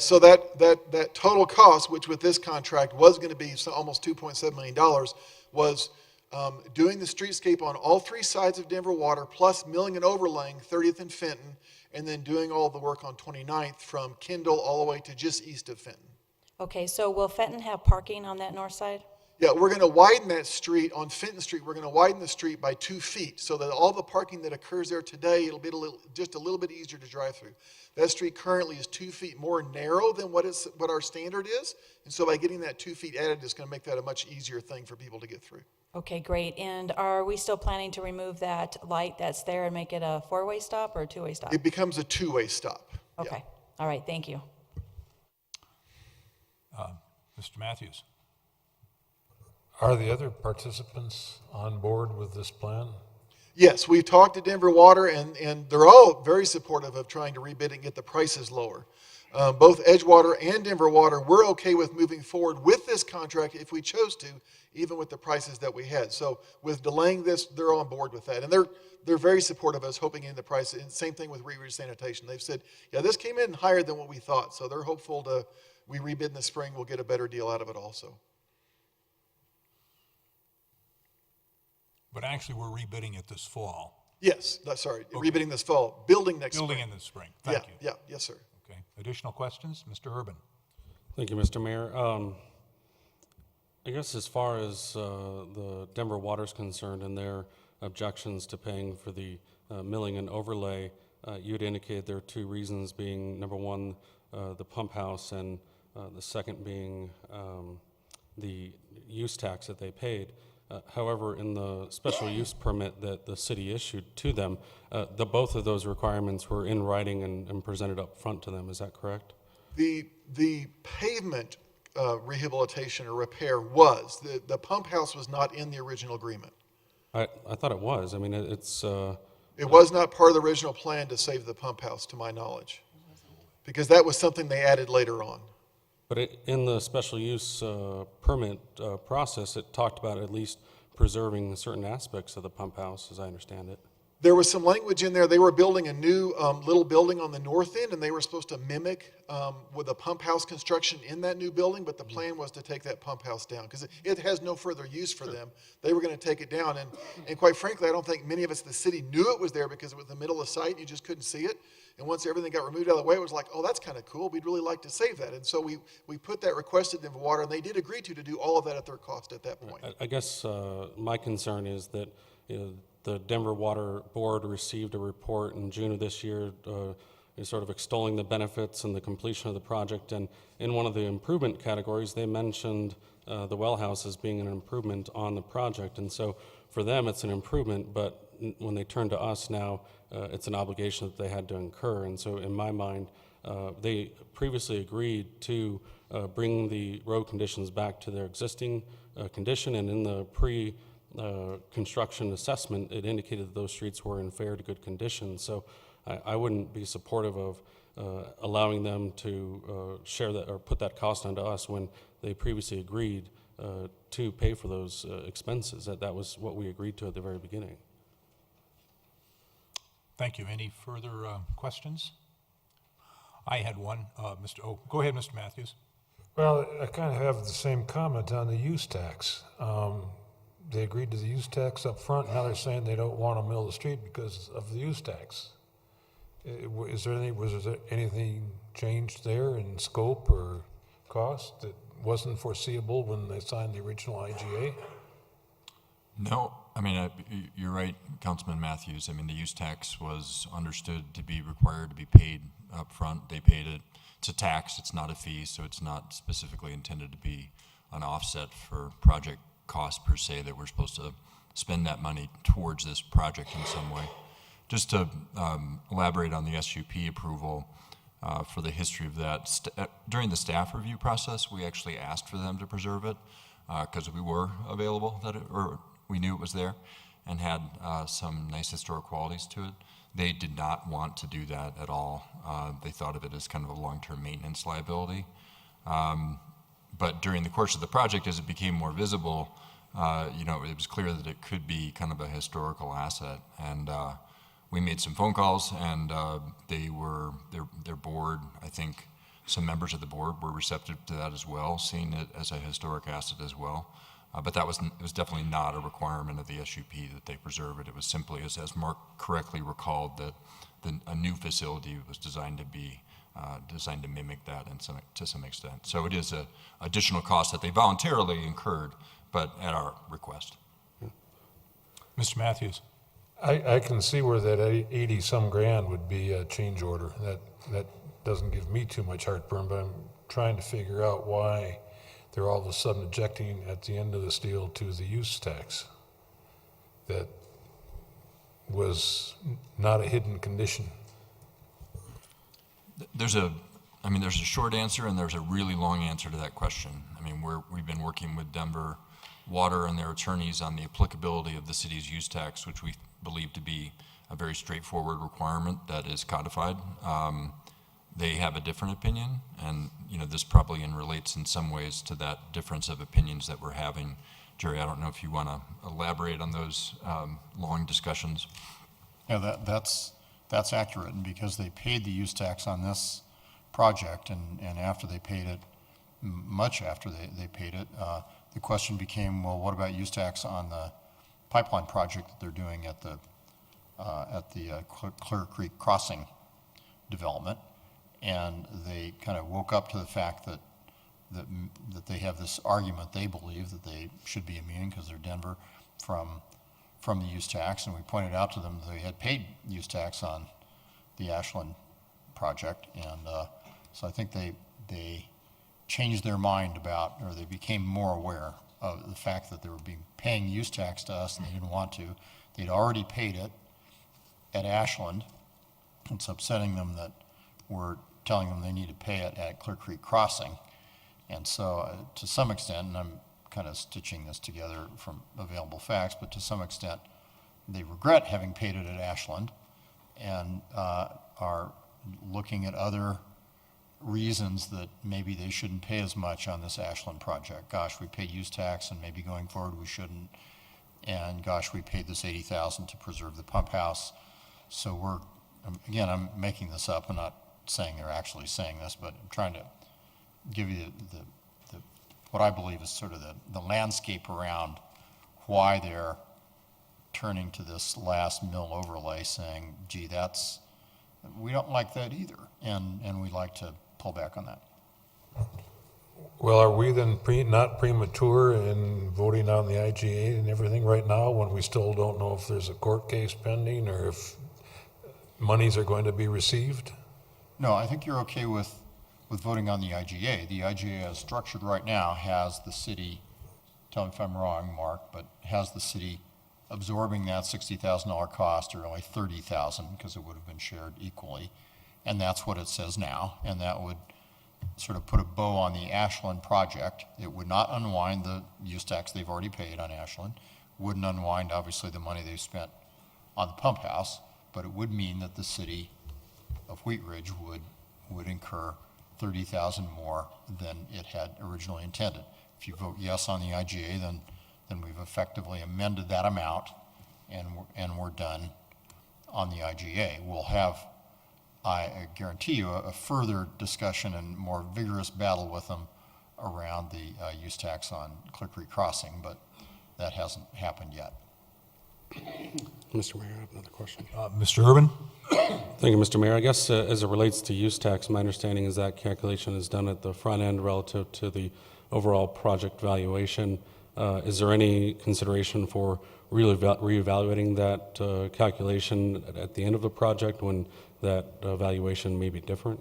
So that total cost, which with this contract was going to be almost $2.7 million, was doing the streetscape on all three sides of Denver Water, plus milling and overlaying 30th and Fenton, and then doing all the work on 29th from Kendall all the way to just east of Fenton. Okay, so will Fenton have parking on that north side? Yeah, we're going to widen that street on Fenton Street. We're going to widen the street by 2 feet so that all the parking that occurs there today, it'll be just a little bit easier to drive through. That street currently is 2 feet more narrow than what our standard is. And so by getting that 2 feet added, it's going to make that a much easier thing for people to get through. Okay, great. And are we still planning to remove that light that's there and make it a four-way stop or a two-way stop? It becomes a two-way stop. Okay. Yeah. All right, thank you. Mr. Matthews. Are the other participants on board with this plan? Yes, we've talked to Denver Water, and they're all very supportive of trying to rebid and get the prices lower. Both Edgewater and Denver Water, we're okay with moving forward with this contract if we chose to, even with the prices that we had. So with delaying this, they're on board with that. And they're very supportive of us hoping in the price. And same thing with Reed Ridge Sanitation. They've said, yeah, this came in higher than what we thought. So they're hopeful we rebid in the spring, we'll get a better deal out of it also. But actually, we're rebidding it this fall. Yes, rebidding this fall, building next spring. Building in the spring. Thank you. Yeah, yes, sir. Okay. Additional questions? Mr. Urban. Thank you, Mr. Mayor. I guess as far as the Denver Water's concerned and their objections to paying for the milling and overlay, you had indicated there are two reasons, being number one, the pump house, and the second being the use tax that they paid. However, in the special use permit that the city issued to them, both of those requirements were in writing and presented up front to them. Is that correct? The pavement rehabilitation or repair was. The pump house was not in the original agreement. I thought it was. I mean, it's... It was not part of the original plan to save the pump house, to my knowledge, because that was something they added later on. But in the special use permit process, it talked about at least preserving certain aspects of the pump house, as I understand it. There was some language in there. They were building a new little building on the north end, and they were supposed to mimic with a pump house construction in that new building, but the plan was to take that pump house down because it has no further use for them. They were going to take it down, and quite frankly, I don't think many of us in the city knew it was there because it was in the middle of the site, and you just couldn't see it. And once everything got removed out of the way, it was like, oh, that's kind of cool. We'd really like to save that. And so we put that request in Denver Water, and they did agree to do all of that at their cost at that point. I guess my concern is that the Denver Water Board received a report in June of this year sort of extolling the benefits and the completion of the project. And in one of the improvement categories, they mentioned the well house as being an improvement on the project. And so for them, it's an improvement, but when they turn to us now, it's an obligation that they had to incur. And so in my mind, they previously agreed to bring the road conditions back to their existing condition, and in the pre-construction assessment, it indicated that those streets were in fair to good condition. So I wouldn't be supportive of allowing them to share that or put that cost onto us when they previously agreed to pay for those expenses. That was what we agreed to at the very beginning. Thank you. Any further questions? I had one. Go ahead, Mr. Matthews. Well, I kind of have the same comment on the use tax. They agreed to the use tax up front. Now they're saying they don't want to mill the street because of the use tax. Was there anything changed there in scope or cost that wasn't foreseeable when they signed the original IGA? No, I mean, you're right, Councilman Matthews. I mean, the use tax was understood to be required to be paid up front. They paid it. It's a tax, it's not a fee, so it's not specifically intended to be an offset for project costs per se, that we're supposed to spend that money towards this project in some way. Just to elaborate on the SUP approval, for the history of that, during the staff review process, we actually asked for them to preserve it because we were available, or we knew it was there and had some nice historic qualities to it. They did not want to do that at all. They thought of it as kind of a long-term maintenance liability. But during the course of the project, as it became more visible, it was clear that it could be kind of a historical asset. And we made some phone calls, and their board, I think some members of the board were receptive to that as well, seeing it as a historic asset as well. But it was definitely not a requirement of the SUP that they preserve it. It was simply, as Mark correctly recalled, that a new facility was designed to mimic that to some extent. So it is an additional cost that they voluntarily incurred, but at our request. Mr. Matthews. I can see where that 80-some grand would be a change order. That doesn't give me too much heartburn, but I'm trying to figure out why they're all of a sudden objecting at the end of this deal to the use tax. That was not a hidden condition. There's a short answer and there's a really long answer to that question. I mean, we've been working with Denver Water and their attorneys on the applicability of the city's use tax, which we believe to be a very straightforward requirement that is codified. They have a different opinion, and this probably relates in some ways to that difference of opinions that we're having. Jerry, I don't know if you want to elaborate on those long discussions. Yeah, that's accurate, and because they paid the use tax on this project, and after they paid it, much after they paid it, the question became, well, what about use tax on the pipeline project that they're doing at the Clear Creek Crossing development? And they kind of woke up to the fact that they have this argument, they believe that they should be immune because they're Denver from the use tax, and we pointed out to them that they had paid use tax on the Ashland project, and so I think they changed their mind about, or they became more aware of the fact that they were paying use tax to us and they didn't want to. They'd already paid it at Ashland. It's upsetting them that we're telling them they need to pay it at Clear Creek Crossing. And so to some extent, and I'm kind of stitching this together from available facts, but to some extent, they regret having paid it at Ashland and are looking at other reasons that maybe they shouldn't pay as much on this Ashland project. Gosh, we paid use tax and maybe going forward we shouldn't. And gosh, we paid this $80,000 to preserve the pump house. So again, I'm making this up. I'm not saying they're actually saying this, but I'm trying to give you what I believe is sort of the landscape around why they're turning to this last mill overlay saying, gee, we don't like that either, and we'd like to pull back on that. Well, are we then not premature in voting on the IGA and everything right now when we still don't know if there's a court case pending or if monies are going to be received? No, I think you're okay with with voting on the IGA. The IGA as structured right now has the city, tell me if I'm wrong, Mark, but has the city absorbing that $60,000 cost, or only $30,000 because it would have been shared equally. And that's what it says now, and that would sort of put a bow on the Ashland project. It would not unwind the use tax they've already paid on Ashland, wouldn't unwind, obviously, the money they've spent on the pump house, but it would mean that the city of Wheat Ridge would incur $30,000 more than it had originally intended. If you vote yes on the IGA, then we've effectively amended that amount, and we're done on the IGA. We'll have, I guarantee you, a further discussion and more vigorous battle with them around the use tax on Clear Creek Crossing, but that hasn't happened yet. Mr. Mayor, I have another question. Mr. Urban? Thank you, Mr. Mayor. I guess as it relates to use tax, my understanding is that calculation is done at the front end relative to the overall project valuation. Is there any consideration for reevaluating that calculation at the end of the project when that valuation may be different?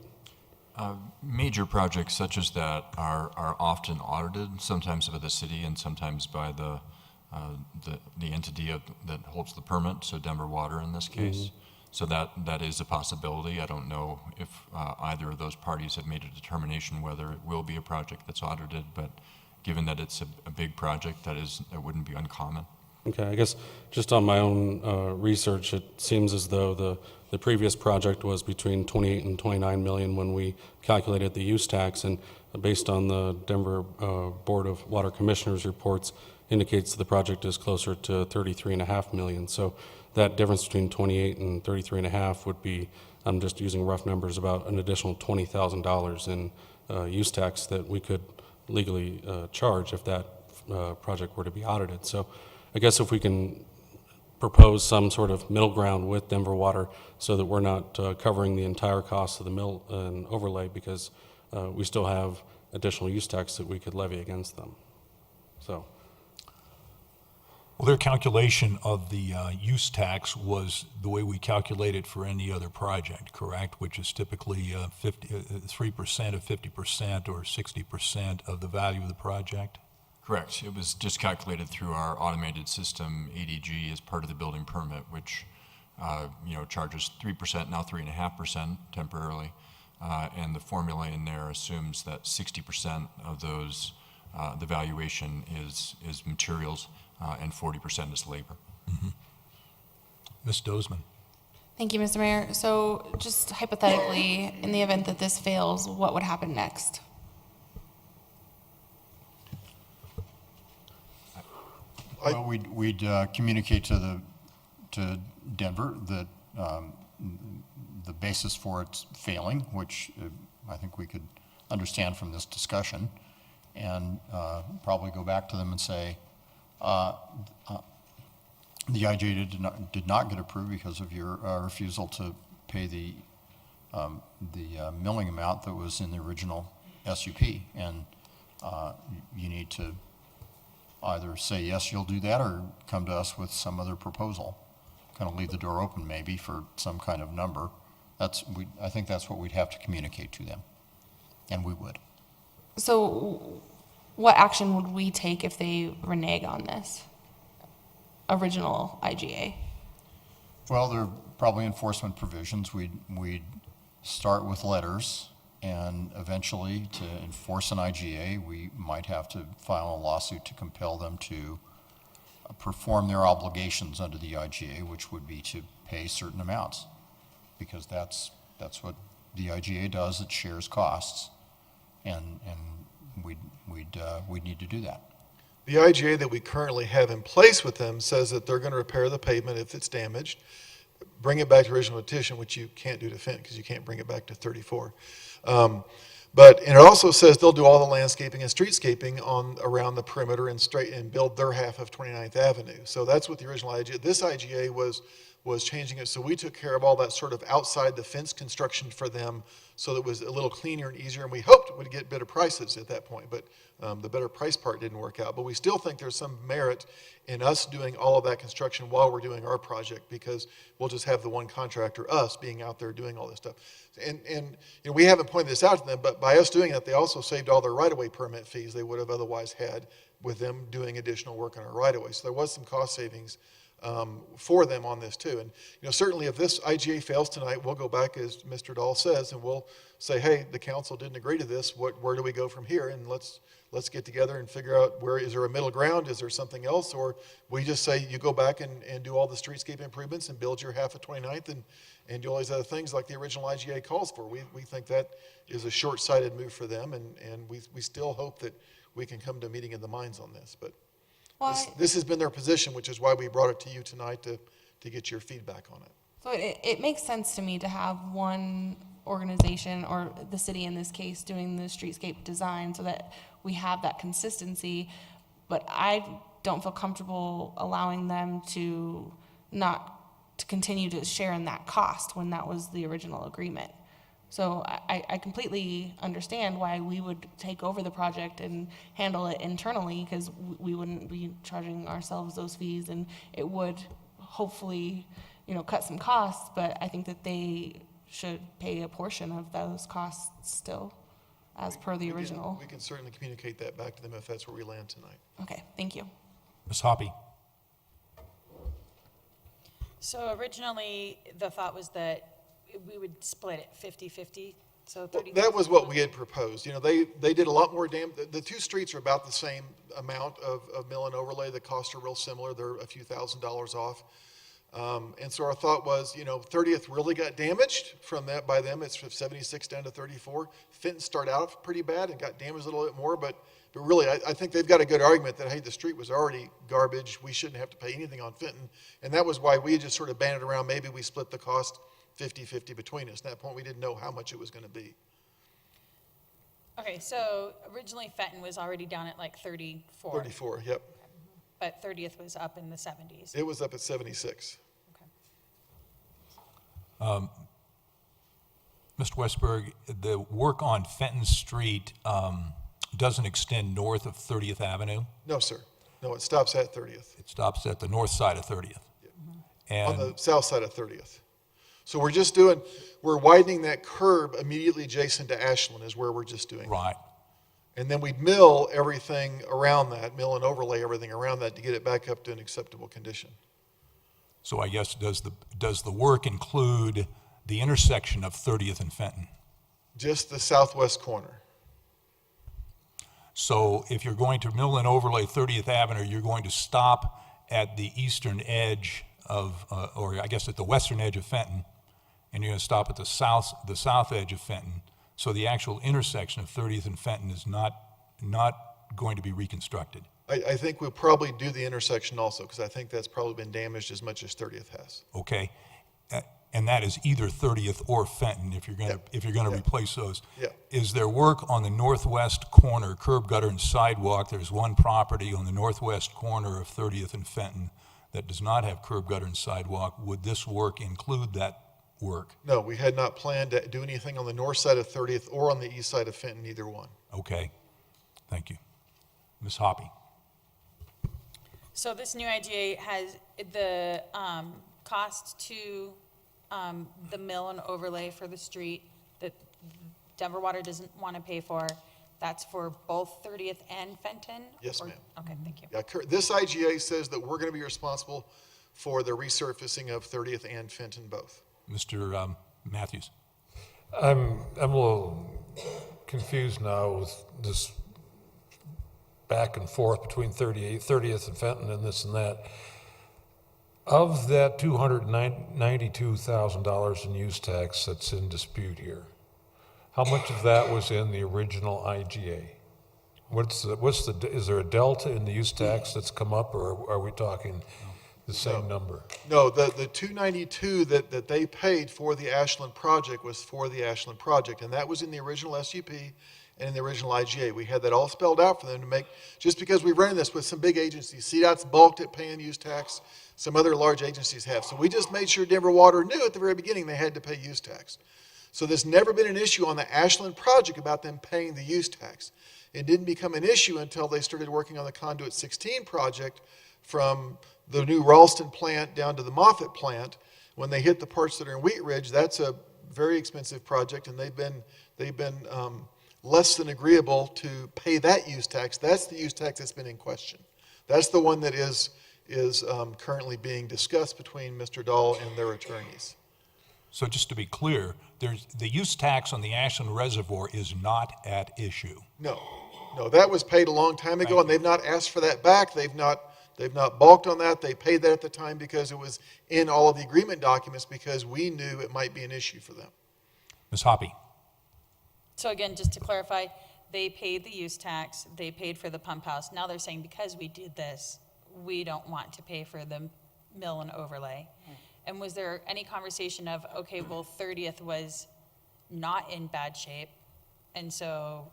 Major projects such as that are often audited, sometimes by the city and sometimes by the entity that holds the permit, so Denver Water in this case. Mm-hmm. So that is a possibility. I don't know if either of those parties have made a determination whether it will be a project that's audited, but given that it's a big project, that wouldn't be uncommon. Okay, I guess just on my own research, it seems as though the previous project was between 28 and 29 million when we calculated the use tax, and based on the Denver Board of Water Commissioners reports, indicates the project is closer to 33.5 million. So that difference between 28 and 33.5 would be, I'm just using rough numbers, about an additional $20,000 in use tax that we could legally charge if that project were to be audited. So I guess if we can propose some sort of middle ground with Denver Water so that we're not covering the entire cost of the mill and overlay, because we still have additional use tax that we could levy against them. So. Well, their calculation of the use tax was the way we calculate it for any other project, correct? Which is typically 3% of 50% or 60% of the value of the project? Correct. It was just calculated through our automated system, ADG, as part of the building permit, which charges 3%, now 3.5% temporarily. And the formula in there assumes that 60% of those, the valuation is materials, and 40% is labor. Mm-hmm. Ms. Dozeman. Thank you, Mr. Mayor. So just hypothetically, in the event that this fails, what would happen next? Well, we'd communicate to Denver that the basis for its failing, which I think we could understand from this discussion, and probably go back to them and say, the IGA did not get approved because of your refusal to pay the milling amount that was in the original SUP, and you need to either say yes, you'll do that, or come to us with some other proposal. Kind of leave the door open maybe for some kind of number. I think that's what we'd have to communicate to them, and we would. So what action would we take if they renege on this original IGA? Well, there are probably enforcement provisions. We'd start with letters, and eventually to enforce an IGA, we might have to file a lawsuit to compel them to perform their obligations under the IGA, which would be to pay certain amounts, because that's what the IGA does. It shares costs, and we'd need to do that. The IGA that we currently have in place with them says that they're going to repair the pavement if it's damaged, bring it back to original petition, which you can't do to Fenton because you can't bring it back to 34. And it also says they'll do all the landscaping and streetscaping around the perimeter and build their half of 29th Avenue. So that's what the original IGA. This IGA was was changing it. So we took care of all that sort of outside the fence construction for them, so that it was a little cleaner and easier, and we hoped we'd get better prices at that point, but the better price part didn't work out. But we still think there's some merit in us doing all of that construction while we're doing our project, because we'll just have the one contractor, us, being out there doing all this stuff. And you know, we haven't pointed this out to them, but by us doing that, they also saved all their right-of-way permit fees they would have otherwise had with them doing additional work on our right-of-way. So there was some cost savings for them on this too. And you know, certainly if this IGA fails tonight, we'll go back, as Mr. Dahl says, and we'll say, hey, the council didn't agree to this. Where do we go from here? And let's get together and figure out, where is there a middle ground? Is there something else? Or we just say, you go back and do all the streetscape improvements and build your half of 29th and do all these other things like the original IGA calls for. We think that is a short-sighted move for them, and we still hope that we can come to a meeting of the minds on this. But this has been their position, which is why we brought it to you tonight to get your feedback on it. So it makes sense to me to have one organization, or the city in this case, doing the streetscape design so that we have that consistency. But I don't feel comfortable allowing them to continue to share in that cost when that was the original agreement. So I completely understand why we would take over the project and handle it internally, because we wouldn't be charging ourselves those fees, and it would hopefully, you know, cut some costs, but I think that they should pay a portion of those costs still, as per the original. We can certainly communicate that back to them if that's where we land tonight. Okay, thank you. Ms. Hoppy? So originally, the thought was that we would split it 50-50, so 30. That was what we had proposed. You know, they did a lot more the two streets are about the same amount of mill and overlay. The costs are real similar. They're a few $1,000s off. And so our thought was, you know, 30th really got damaged from that by them. It's from 76 down to 34. Fenton started out pretty bad and got damaged a little bit more, but really, I think they've got a good argument that, hey, the street was already garbage. We shouldn't have to pay anything on Fenton. And that was why we just sort of banded around. Maybe we split the cost 50-50 between us. At that point, we didn't know how much it was going to be. Okay, so originally Fenton was already down at like 34. 34, yep. But 30th was up in the 70s. It was up at 76. Mr. Westberg, the work on Fenton Street doesn't extend north of 30th Avenue? No, sir. No, it stops at 30th. It stops at the north side of 30th? And on the south side of 30th. So we're widening that curb immediately adjacent to Ashland is where we're just doing. Right. And then we'd mill everything around that, mill and overlay everything around that to get it back up to an acceptable condition. So I guess, does the work include the intersection of 30th and Fenton? Just the southwest corner. So if you're going to mill and overlay 30th Avenue, you're going to stop at the eastern edge of, or I guess at the western edge of Fenton, and you're going to stop at the south edge of Fenton. So the actual intersection of 30th and Fenton is not going to be reconstructed. I think we'll probably do the intersection also, because I think that's probably been damaged as much as 30th has. Okay, and that is either 30th or Fenton if you're going to replace those. Yeah. Is there work on the northwest corner, curb, gutter, and sidewalk? There's one property on the northwest corner of 30th and Fenton that does not have curb, gutter, and sidewalk. Would this work include that work? No, we had not planned to do anything on the north side of 30th or on the east side of Fenton, either one. Okay, thank you. Ms. Hoppy? So this new IGA has the cost to the mill and overlay for the street that Denver Water doesn't want to pay for. That's for both 30th and Fenton? Yes, ma'am. Okay, thank you. Yeah, this IGA says that we're going to be responsible for the resurfacing of 30th and Fenton both. Mr. Matthews? I'm a little confused now with this back and forth between 30th and Fenton and this and that. Of that $292,000 in use tax that's in dispute here, how much of that was in the original IGA? Is there a delta in the use tax that's come up, or are we talking the same number? No, the 292 that they paid for the Ashland project was for the Ashland project, and that was in the original SUP and in the original IGA. We had that all spelled out for them to make, just because we've run this with some big agencies. CDOT's balked at paying use tax. some other large agencies have. So we just made sure Denver Water knew at the very beginning they had to pay use tax. So there's never been an issue on the Ashland project about them paying the use tax. It didn't become an issue until they started working on the Conduit 16 project from the new Ralston plant down to the Moffett plant. When they hit the parts that are in Wheat Ridge, that's a very expensive project, and they've been less than agreeable to pay that use tax. That's the use tax that's been in question. That's the one that is currently being discussed between Mr. Dahl and their attorneys. So just to be clear, the use tax on the Ashland Reservoir is not at issue. No, that was paid a long time ago, and they've not asked for that back. They've not balked on that. They paid that at the time because it was in all of the agreement documents, because we knew it might be an issue for them. Ms. Hoppy. So again, just to clarify, they paid the use tax, they paid for the pump house. Now they're saying because we did this, we don't want to pay for the mill and overlay. And was there any conversation of, okay, well, 30th was not in bad shape, and so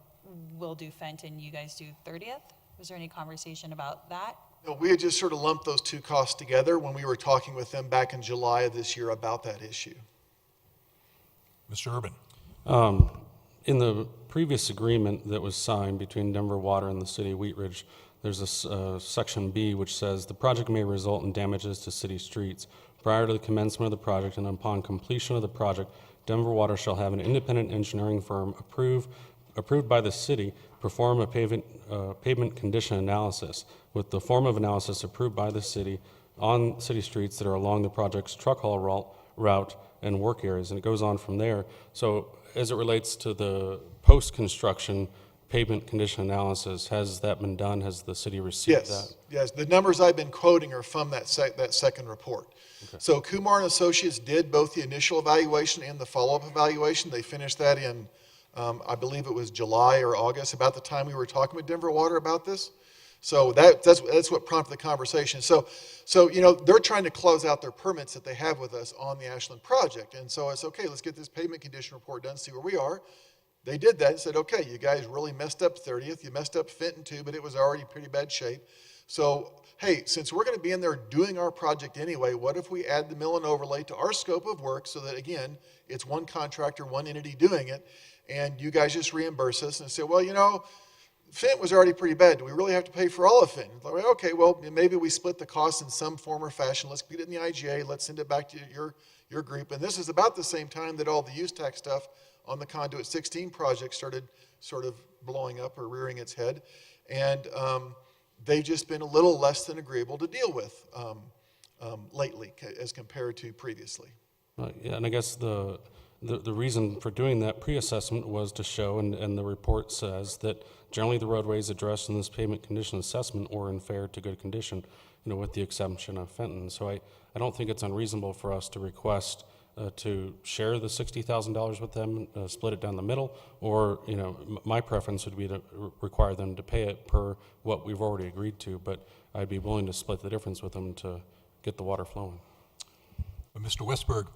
we'll do Fenton, you guys do 30th? Was there any conversation about that? No, we had just sort of lumped those two costs together when we were talking with them back in July of this year about that issue. Mr. Urban. In the previous agreement that was signed between Denver Water and the city of Wheat Ridge, there's a section B which says the project may result in damages to city streets. Prior to the commencement of the project and upon completion of the project, Denver Water shall have an independent engineering firm approved by the city perform a pavement condition analysis with the form of analysis approved by the city on city streets that are along the project's truck haul route and work areas, and it goes on from there. So as it relates to the post-construction pavement condition analysis, has that been done? Has the city received that? Yes, the numbers I've been quoting are from that second report. Okay. So Kumar and Associates did both the initial evaluation and the follow-up evaluation. They finished that in, I believe it was July or August, about the time we were talking with Denver Water about this. So that's what prompted the conversation. So they're trying to close out their permits that they have with us on the Ashland project. And so it's okay, let's get this pavement condition report done, see where we are. They did that and said, okay, you guys really messed up 30th, you messed up Fenton too, but it was already pretty bad shape. So, hey, since we're going to be in there doing our project anyway, what if we add the mill and overlay to our scope of work so that, again, it's one contractor, one entity doing it, and you guys just reimburse us and say, well, Fenton was already pretty bad. Do we really have to pay for all of Fenton? Like, okay, well, maybe we split the cost in some form or fashion. Let's get it in the IGA. Let's send it back to your group. And this is about the same time that all the use tax stuff on the Conduit 16 project started sort of blowing up or rearing its head. And they've just been a little less than agreeable to deal with lately as compared to previously. Yeah, and I guess the reason for doing that pre-assessment was to show, and the report says that generally the roadways addressed in this pavement condition assessment were in fair to good condition, with the exception of Fenton. So I don't think it's unreasonable for us to request to share the $60,000 with them, split it down the middle, or, my preference would be to require them to pay it per what we've already agreed to, but I'd be willing to split the difference with them to get the water flowing. But Mr. Westberg,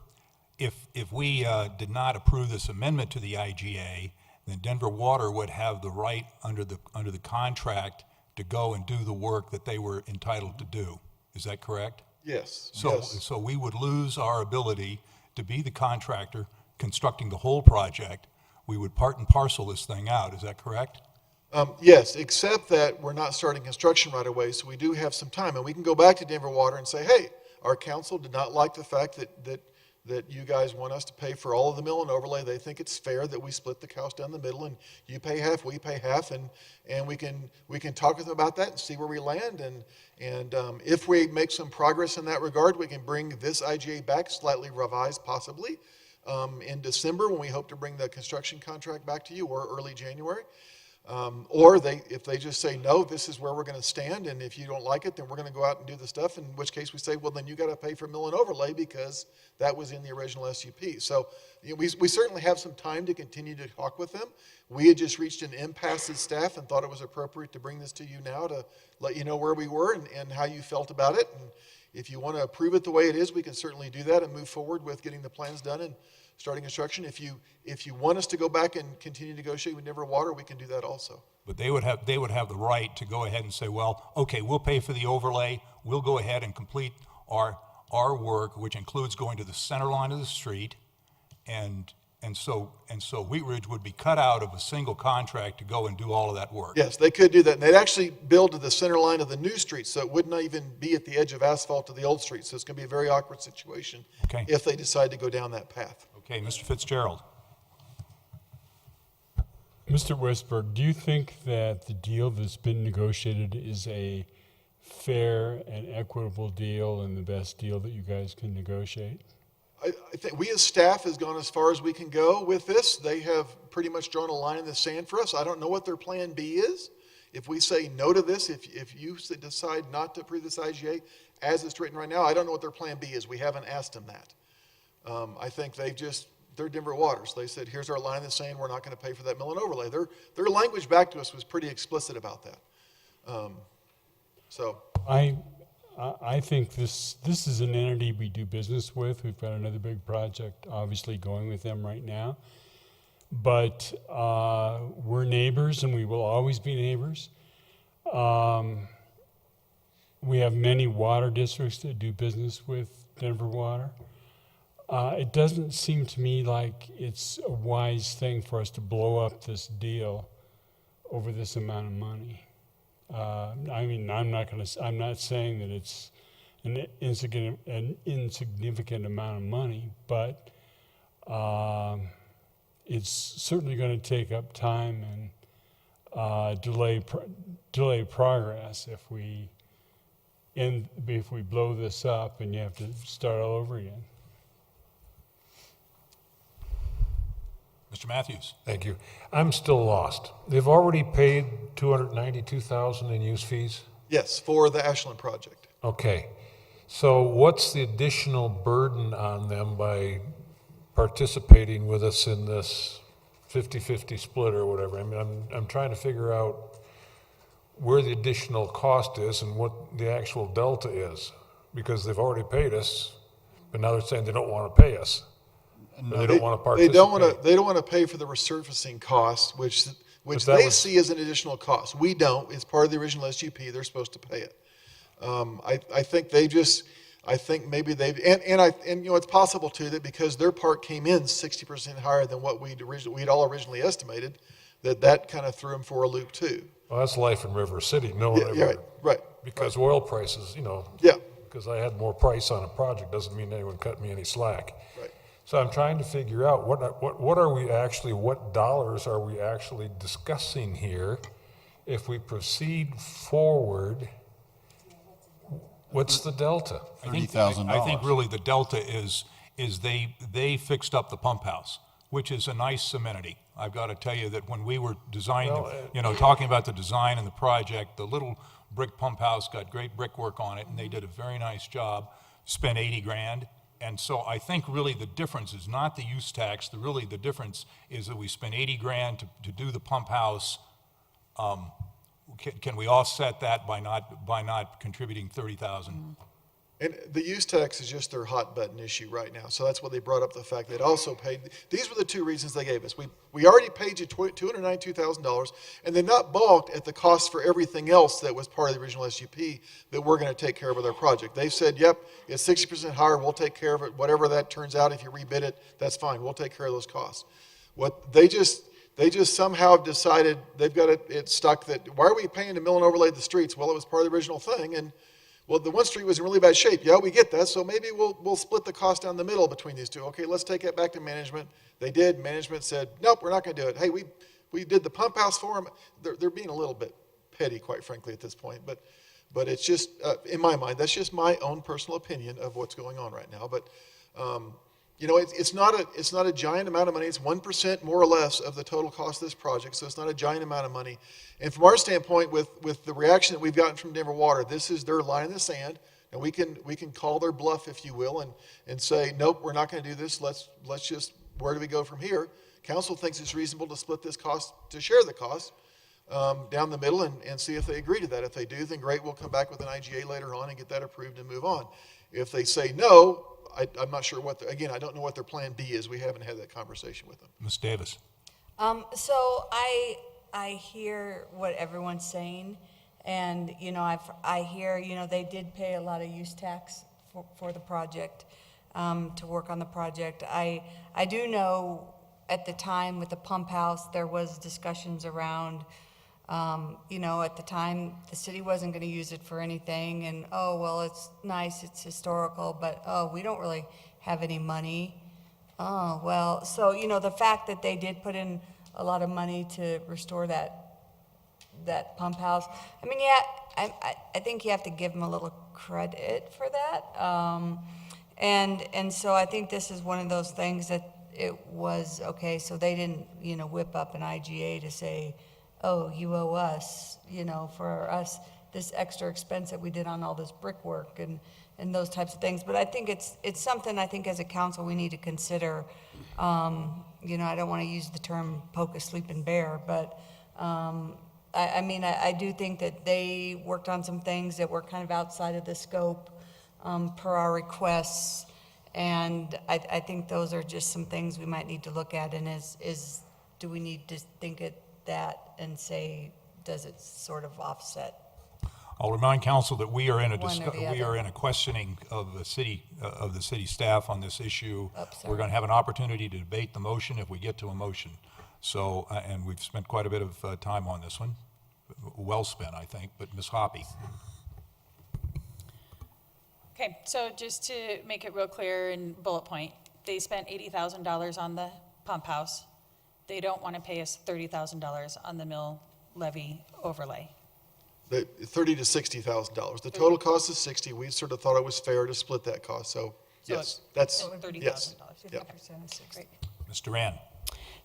if we did not approve this amendment to the IGA, then Denver Water would have the right under the contract to go and do the work that they were entitled to do. Is that correct? Yes. So we would lose our ability to be the contractor constructing the whole project. We would part and parcel this thing out. Is that correct? Yes, except that we're not starting construction right away, so we do have some time. And we can go back to Denver Water and say, hey, our council did not like the fact that you guys want us to pay for all of the mill and overlay. They think it's fair that we split the cost down the middle and you pay half, we pay half, and we can talk with them about that and see where we land. And if we make some progress in that regard, we can bring this IGA back, slightly revised possibly, in December when we hope to bring the construction contract back to you, or early January. Or if they just say, no, this is where we're going to stand, and if you don't like it, then we're going to go out and do the stuff, in which case we say, well, then you got to pay for mill and overlay because that was in the original SUP. So we certainly have some time to continue to talk with them. We had just reached an impasse as staff and thought it was appropriate to bring this to you now to let you know where we were and how you felt about it. And if you want to approve it the way it is, we can certainly do that and move forward with getting the plans done and starting construction. If you want us to go back and continue to negotiate with Denver Water, we can do that also. But they would have the right to go ahead and say, well, okay, we'll pay for the overlay. We'll go ahead and complete our work, which includes going to the center line of the street, and so Wheat Ridge would be cut out of a single contract to go and do all of that work. Yes, they could do that. And they'd actually build to the center line of the new street, so it would not even be at the edge of asphalt of the old street. So it's going to be a very awkward situation Okay. if they decide to go down that path. Okay, Mr. Fitzgerald. Mr. Westberg, do you think that the deal that's been negotiated is a fair and equitable deal and the best deal that you guys can negotiate? I think we as staff has gone as far as we can go with this. They have pretty much drawn a line in the sand for us. I don't know what their plan B is. If we say no to this, if you decide not to approve this IGA as it's written right now, I don't know what their plan B is. We haven't asked them that. I think they're Denver Waters. They said, here's our line in the sand. We're not going to pay for that mill and overlay. Their language back to us was pretty explicit about that. I think this is an entity we do business with. We've got another big project obviously going with them right now. But we're neighbors and we will always be neighbors. We have many water districts that do business with Denver Water. It doesn't seem to me like it's a wise thing for us to blow up this deal over this amount of money. I mean, I'm not saying that it's an insignificant amount of money, but it's certainly going to take up time and delay progress if we blow this up and you have to start all over again. Mr. Matthews. Thank you. I'm still lost. They've already paid $292,000 in use fees? Yes, for the Ashland project. Okay. So what's the additional burden on them by participating with us in this 50-50 split or whatever? I mean, I'm trying to figure out where the additional cost is and what the actual delta is, because they've already paid us, but now they're saying they don't want to pay us. No, they don't want to participate. They don't want to pay for the resurfacing costs, which they see as an additional cost. We don't. It's part of the original SUP. They're supposed to pay it. I think maybe they've and you know, it's possible too that because their part came in 60% higher than what we'd all originally estimated, that kind of threw them for a loop too. Well, that's life in River City. No one ever, right. Because oil prices, you know. Yeah. Because I had more price on a project doesn't mean anyone cut me any slack. Right. So I'm trying to figure out what dollars are we actually discussing here? If we proceed forward, what's the delta? $30,000. I think really the delta is they fixed up the pump house, which is a nice amenity. I've got to tell you that when we were designing, talking about the design and the project, the little brick pump house got great brickwork on it, and they did a very nice job. Spent $80,000. And so I think really the difference is not the use tax. The difference is that we spent $80,000 to do the pump house. Can we offset that by not contributing $30,000? And the use tax is just their hot button issue right now. So that's what they brought up, the fact they'd also paid. These were the two reasons they gave us. We already paid you $292,000, and they're not balked at the cost for everything else that was part of the original SUP that we're going to take care of with our project. They said, yep, it's 60% higher. We'll take care of it. Whatever that turns out, if you rebid it, that's fine. We'll take care of those costs. What they just somehow decided they've got it stuck that, why are we paying to mill and overlay the streets? Well, it was part of the original thing, and well, the one street was in really bad shape. Yeah, we get that, so maybe we'll split the cost down the middle between these two. Okay, let's take it back to management. They did. Management said, nope, we're not going to do it. Hey, we did the pump house for them. They're being a little bit petty, quite frankly, at this point. But it's just, in my mind, that's just my own personal opinion of what's going on right now. But it's not a giant amount of money. It's 1% more or less of the total cost of this project, so it's not a giant amount of money. And from our standpoint, with the reaction that we've gotten from Denver Water, this is their line in the sand, and we can call their bluff, if you will, and say, nope, we're not going to do this. Let's just, where do we go from here? Council thinks it's reasonable to split this cost, to share the cost down the middle, and see if they agree to that. If they do, then great, we'll come back with an IGA later on and get that approved and move on. If they say no, I'm not sure again, I don't know what their plan B is. We haven't had that conversation with them. Ms. Davis. So I hear what everyone's saying, and I hear they did pay a lot of use tax for the project, to work on the project. I do know at the time with the pump house, there was discussions around, at the time, the city wasn't going to use it for anything, and, oh, well, it's nice, it's historical, but, oh, we don't really have any money. Oh, well, so, the fact that they did put in a lot of money to restore that pump house, I mean, yeah, I think you have to give them a little credit for that. And so I think this is one of those things that it was, okay, so they didn't, whip up an IGA to say, oh, you owe us, for us, this extra expense that we did on all this brickwork and those types of things. But I think it's something I think as a council we need to consider. I don't want to use the term poke a sleeping bear, but I do think that they worked on some things that were kind of outside of the scope per our requests. And I think those are just some things we might need to look at, and do we need to think at that and say, does it sort of offset? I'll remind council that we are in One or the other. we are in a questioning of the city staff on this issue. Oops, We're going to have an opportunity to debate the motion if we get to a motion. So, and we've spent quite a bit of time on this one. Well spent, I think, but Ms. Hoppy. Okay, so just to make it real clear in bullet point, they spent $80,000 on the pump house. They don't want to pay us $30,000 on the mill levy overlay. The $30,000 to $60,000. The total cost is 60. We sort of thought it was fair to split that cost. So yes, that's $30,000. yes. Yeah. Yep. Ms. Duran.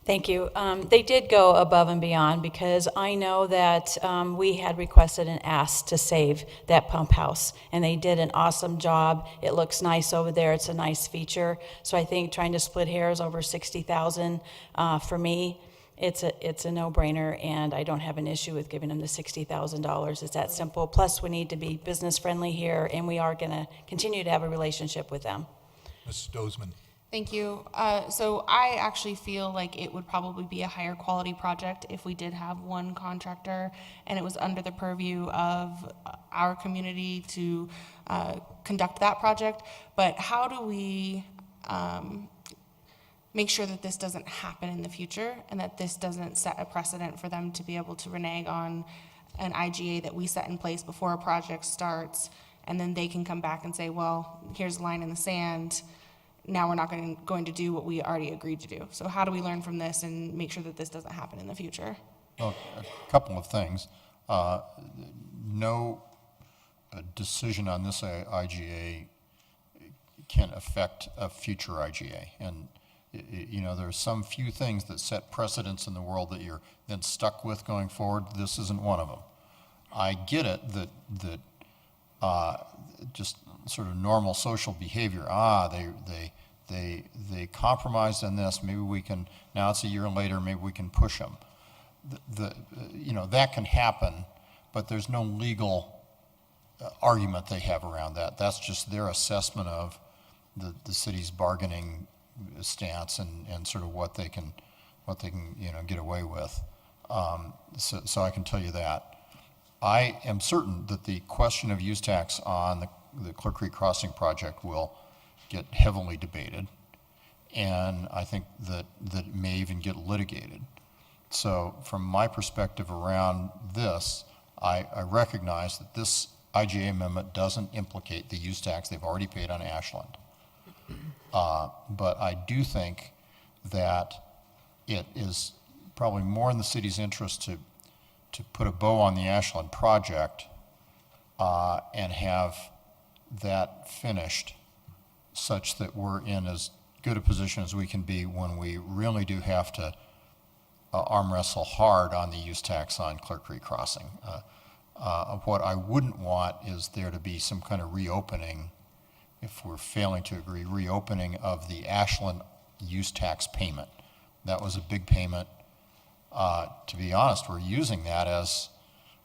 Thank you. They did go above and beyond because I know that we had requested and asked to save that pump house, and they did an awesome job. It looks nice over there. It's a nice feature. So I think trying to split hairs over $60,000 for me, it's a no-brainer, and I don't have an issue with giving them the $60,000. It's that simple. Plus, we need to be business-friendly here, and we are going to continue to have a relationship with them. Ms. Dozman. Thank you. So I actually feel like it would probably be a higher quality project if we did have one contractor and it was under the purview of our community to conduct that project. But how do we make sure that this doesn't happen in the future and that this doesn't set a precedent for them to be able to renege on an IGA that we set in place before a project starts, and then they can come back and say, well, here's a line in the sand. Now we're not going to do what we already agreed to do. So how do we learn from this and make sure that this doesn't happen in the future? Well, a couple of things. No decision on this IGA can affect a future IGA. And, there are some few things that set precedents in the world that you're then stuck with going forward. This isn't one of them. I get it that just sort of normal social behavior. They compromised on this. Maybe we can, now it's a year later, maybe we can push them. That can happen, but there's no legal argument they have around that. That's just their assessment of the city's bargaining stance and sort of what they can get away with. So I can tell you that. I am certain that the question of use tax on the Clear Creek Crossing project will get heavily debated, and I think that it may even get litigated. So from my perspective around this, I recognize that this IGA amendment doesn't implicate the use tax they've already paid on Ashland. But I do think that it is probably more in the city's interest to put a bow on the Ashland project and have that finished such that we're in as good a position as we can be when we really do have to arm wrestle hard on the use tax on Clear Creek Crossing. What I wouldn't want is there to be some kind of reopening, if we're failing to agree, reopening of the Ashland use tax payment. That was a big payment. To be honest, we're using that as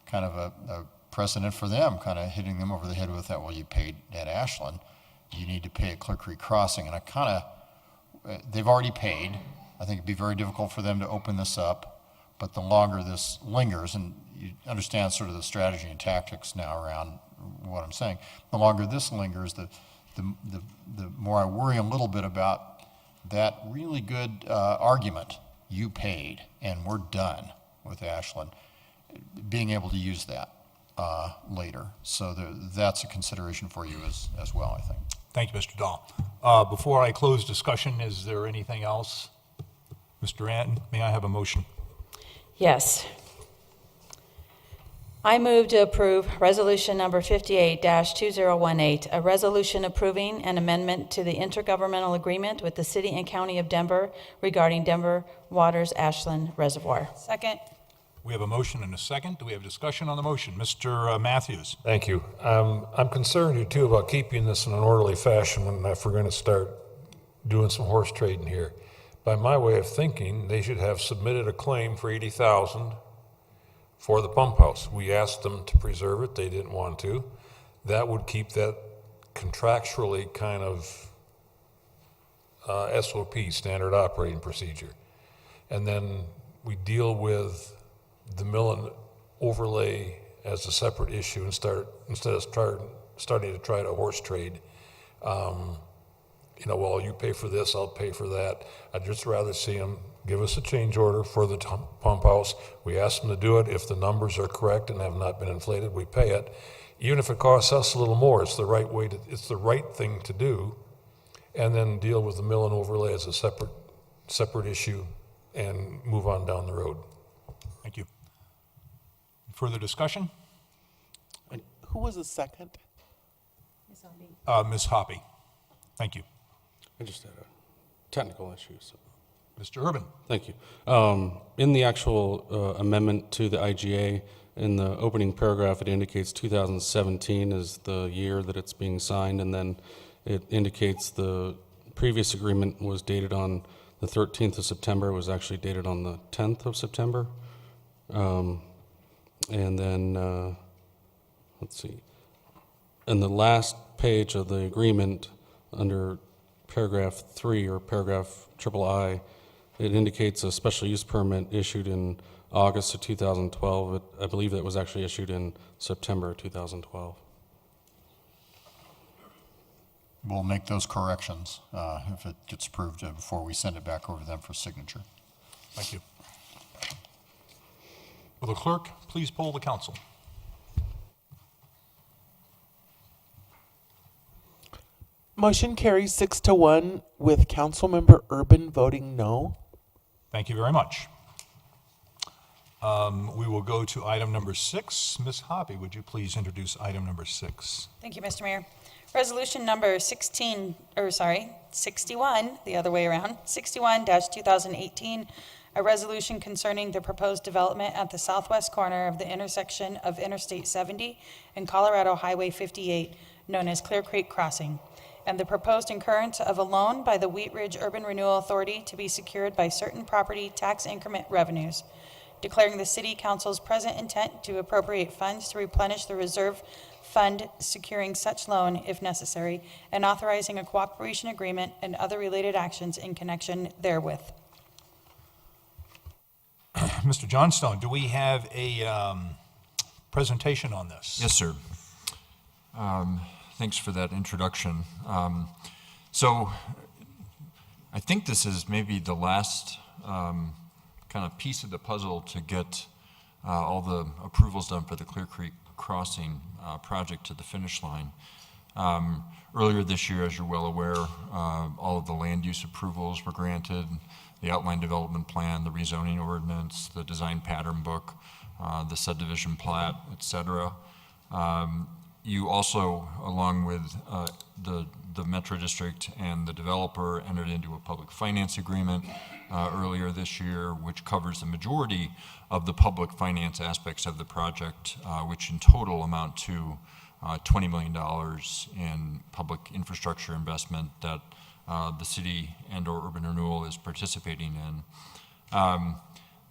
kind of a precedent for them, kind of hitting them over the head with that, well, you paid at Ashland, you need to pay at Clear Creek Crossing. And I kind of, they've already paid. I think it'd be very difficult for them to open this up, but the longer this lingers, and you understand sort of the strategy and tactics now around what I'm saying, the longer this lingers, the the more I worry a little bit about that really good argument, you paid, and we're done with Ashland, being able to use that later. So that's a consideration for you as well, I think. Thank you, Mr. Dahl. Before I close discussion, is there anything else? Mr. Anton, may I have a motion? Yes. I move to approve Resolution Number 58-2018, a resolution approving an amendment to the intergovernmental agreement with the City and County of Denver regarding Denver Water's Ashland Reservoir. Second. We have a motion and a second. Do we have discussion on the motion? Mr. Matthews. Thank you. I'm concerned here too about keeping this in an orderly fashion if we're going to start doing some horse trading here. By my way of thinking, they should have submitted a claim for $80,000 for the pump house. We asked them to preserve it. They didn't want to. That would keep that contractually kind of SOP, standard operating procedure. And then we deal with the mill and overlay as a separate issue and instead of starting to try to horse trade. Well, you pay for this, I'll pay for that. I'd just rather see them give us a change order for the pump house. We ask them to do it. If the numbers are correct and have not been inflated, we pay it. Even if it costs us a little more, it's the right thing to do. And then deal with the mill and overlay as a separate issue and move on down the road. Thank you. Further discussion? Who was the second? Ms. Hoppy. Thank you. I just had a technical issue. So. Mr. Urban. Thank you. In the actual amendment to the IGA, in the opening paragraph, it indicates 2017 is the year that it's being signed, and then it indicates the previous agreement was dated on the 13th of September. It was actually dated on the 10th of September. And then, let's see. In the last page of the agreement, under paragraph 3 or paragraph III, it indicates a special use permit issued in August of 2012. I believe that was actually issued in September 2012. We'll make those corrections if it gets approved before we send it back over to them for signature. Thank you. Will the clerk please poll the council? Motion carries 6-1 with Councilmember Urban voting no. Thank you very much. We will go to item number 6. Ms. Hoppy, would you please introduce item number 6? Thank you, Mr. Mayor. Resolution number 61, the other way around, 61-2018, a resolution concerning the proposed development at the southwest corner of the intersection of Interstate 70 and Colorado Highway 58, known as Clear Creek Crossing, and the proposed incurrence of a loan by the Wheat Ridge Urban Renewal Authority to be secured by certain property tax increment revenues, declaring the City Council's present intent to appropriate funds to replenish the reserve fund securing such loan if necessary, and authorizing a cooperation agreement and other related actions in connection therewith. Mr. Johnstone, do we have a presentation on this? Yes, sir. Thanks for that introduction. So I think this is maybe the last kind of piece of the puzzle to get all the approvals done for the Clear Creek Crossing project to the finish line. Earlier this year, as you're well aware, all of the land use approvals were granted, the outline development plan, the rezoning ordinance, the design pattern book, the subdivision plat, et cetera. You also, along with the Metro District and the developer, entered into a public finance agreement earlier this year, which covers the majority of the public finance aspects of the project, which in total amount to $20 million in public infrastructure investment that the city and/or urban renewal is participating in.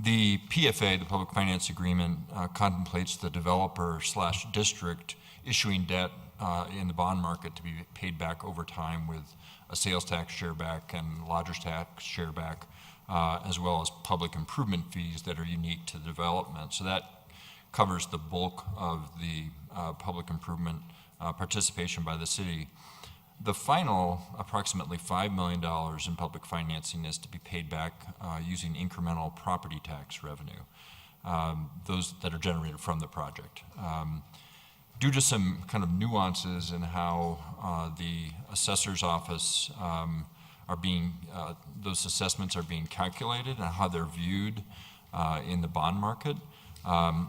The PFA, the public finance agreement, contemplates the developer/district issuing debt in the bond market to be paid back over time with a sales tax share back and lodger's tax share back, as well as public improvement fees that are unique to the development. So that covers the bulk of the public improvement participation by the city. The final approximately $5 million in public financing is to be paid back using incremental property tax revenue, those that are generated from the project. Due to some kind of nuances in how the assessor's office are being, those assessments are being calculated and how they're viewed in the bond market,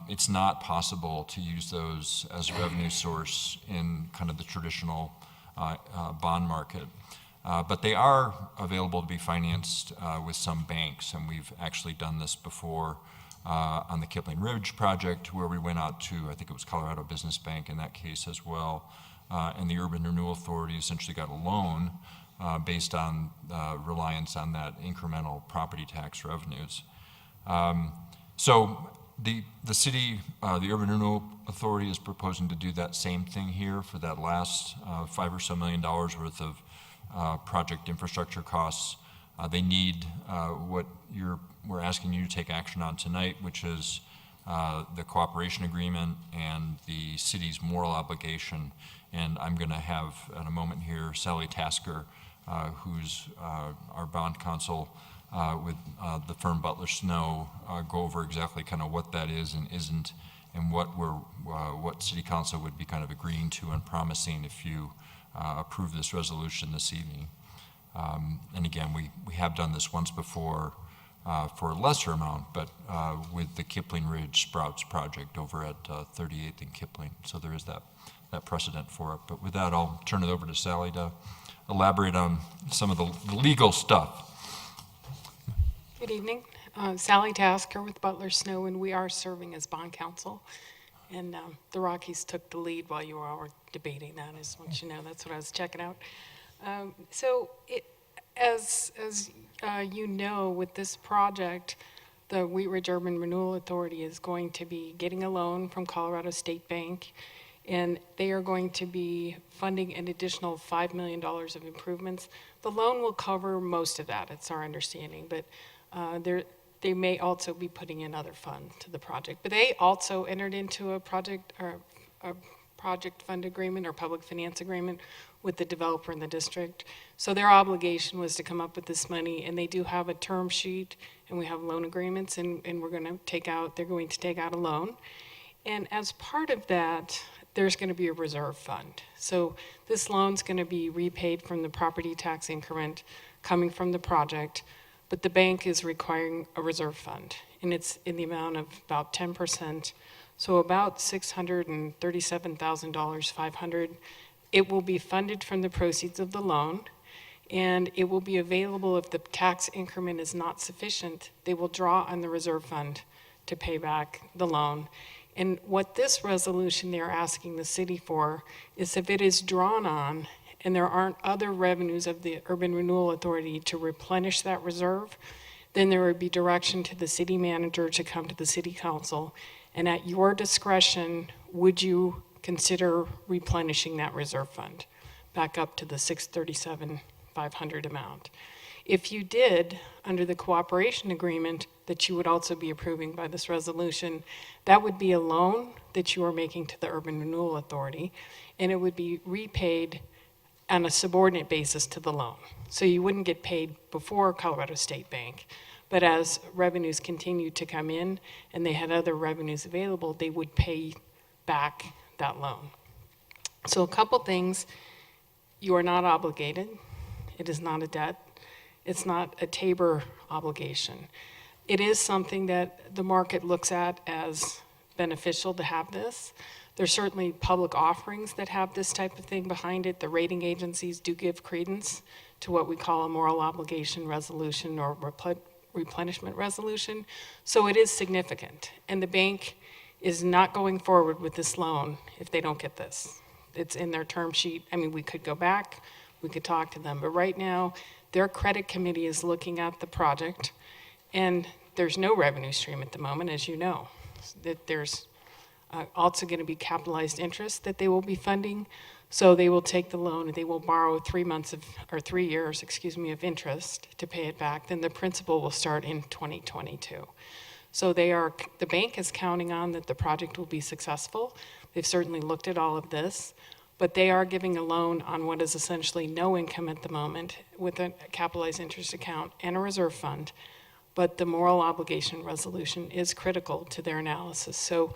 it's not possible to use those as a revenue source in kind of the traditional bond market. But they are available to be financed with some banks, and we've actually done this before on the Kipling Ridge project, where we went out to, I think it was Colorado Business Bank in that case as well, and the Urban Renewal Authority essentially got a loan based on reliance on that incremental property tax revenues. So the city, the Urban Renewal Authority is proposing to do that same thing here for that last $5 or so million worth of project infrastructure costs. They need what we're asking you to take action on tonight, which is the cooperation agreement and the city's moral obligation. And I'm going to have, in a moment here, Sally Tasker, who's our bond counsel with the firm Butler Snow, go over exactly kind of what that is and isn't, and what City Council would be kind of agreeing to and promising if you approve this resolution this evening. And again, we have done this once before for a lesser amount, but with the Kipling Ridge Sprouts project over at 38th and Kipling. So there is that precedent for it. But with that, I'll turn it over to Sally to elaborate on some of the legal stuff. Good evening. Sally Tasker with Butler Snow, and we are serving as bond counsel. And the Rockies took the lead while you were all debating that. I just want you to know that's what I was checking out. As you know, with this project, the Wheat Ridge Urban Renewal Authority is going to be getting a loan from Colorado State Bank, and they are going to be funding an additional $5 million of improvements. The loan will cover most of that, it's our understanding, but they may also be putting in other funds to the project. But they also entered into a project fund agreement or public finance agreement with the developer in the district. So their obligation was to come up with this money, and they do have a term sheet, and we have loan agreements, and they're going to take out a loan. And as part of that, there's going to be a reserve fund. So this loan's going to be repaid from the property tax increment coming from the project, but the bank is requiring a reserve fund, and it's in the amount of about 10%, so about $637,000, $500. It will be funded from the proceeds of the loan, and it will be available if the tax increment is not sufficient. They will draw on the reserve fund to pay back the loan. And what this resolution they're asking the city for is if it is drawn on and there aren't other revenues of the Urban Renewal Authority to replenish that reserve, then there would be direction to the city manager to come to the city council, and at your discretion, would you consider replenishing that reserve fund back up to the $637,500 amount? If you did, under the cooperation agreement that you would also be approving by this resolution, that would be a loan that you are making to the Urban Renewal Authority, and it would be repaid on a subordinate basis to the loan. So you wouldn't get paid before Colorado State Bank, but as revenues continued to come in and they had other revenues available, they would pay back that loan. So a couple things: you are not obligated. It is not a debt. It's not a Tabor obligation. It is something that the market looks at as beneficial to have this. There's certainly public offerings that have this type of thing behind it. The rating agencies do give credence to what we call a moral obligation resolution or replenishment resolution. So it is significant. And the bank is not going forward with this loan if they don't get this. It's in their term sheet. I mean, we could go back, we could talk to them, but right now their credit committee is looking at the project, and there's no revenue stream at the moment, as you know. That there's also going to be capitalized interest that they will be funding. So they will take the loan and they will borrow 3 years, of interest to pay it back. Then the principal will start in 2022. So the bank is counting on that the project will be successful. They've certainly looked at all of this, but they are giving a loan on what is essentially no income at the moment with a capitalized interest account and a reserve fund. But the moral obligation resolution is critical to their analysis. So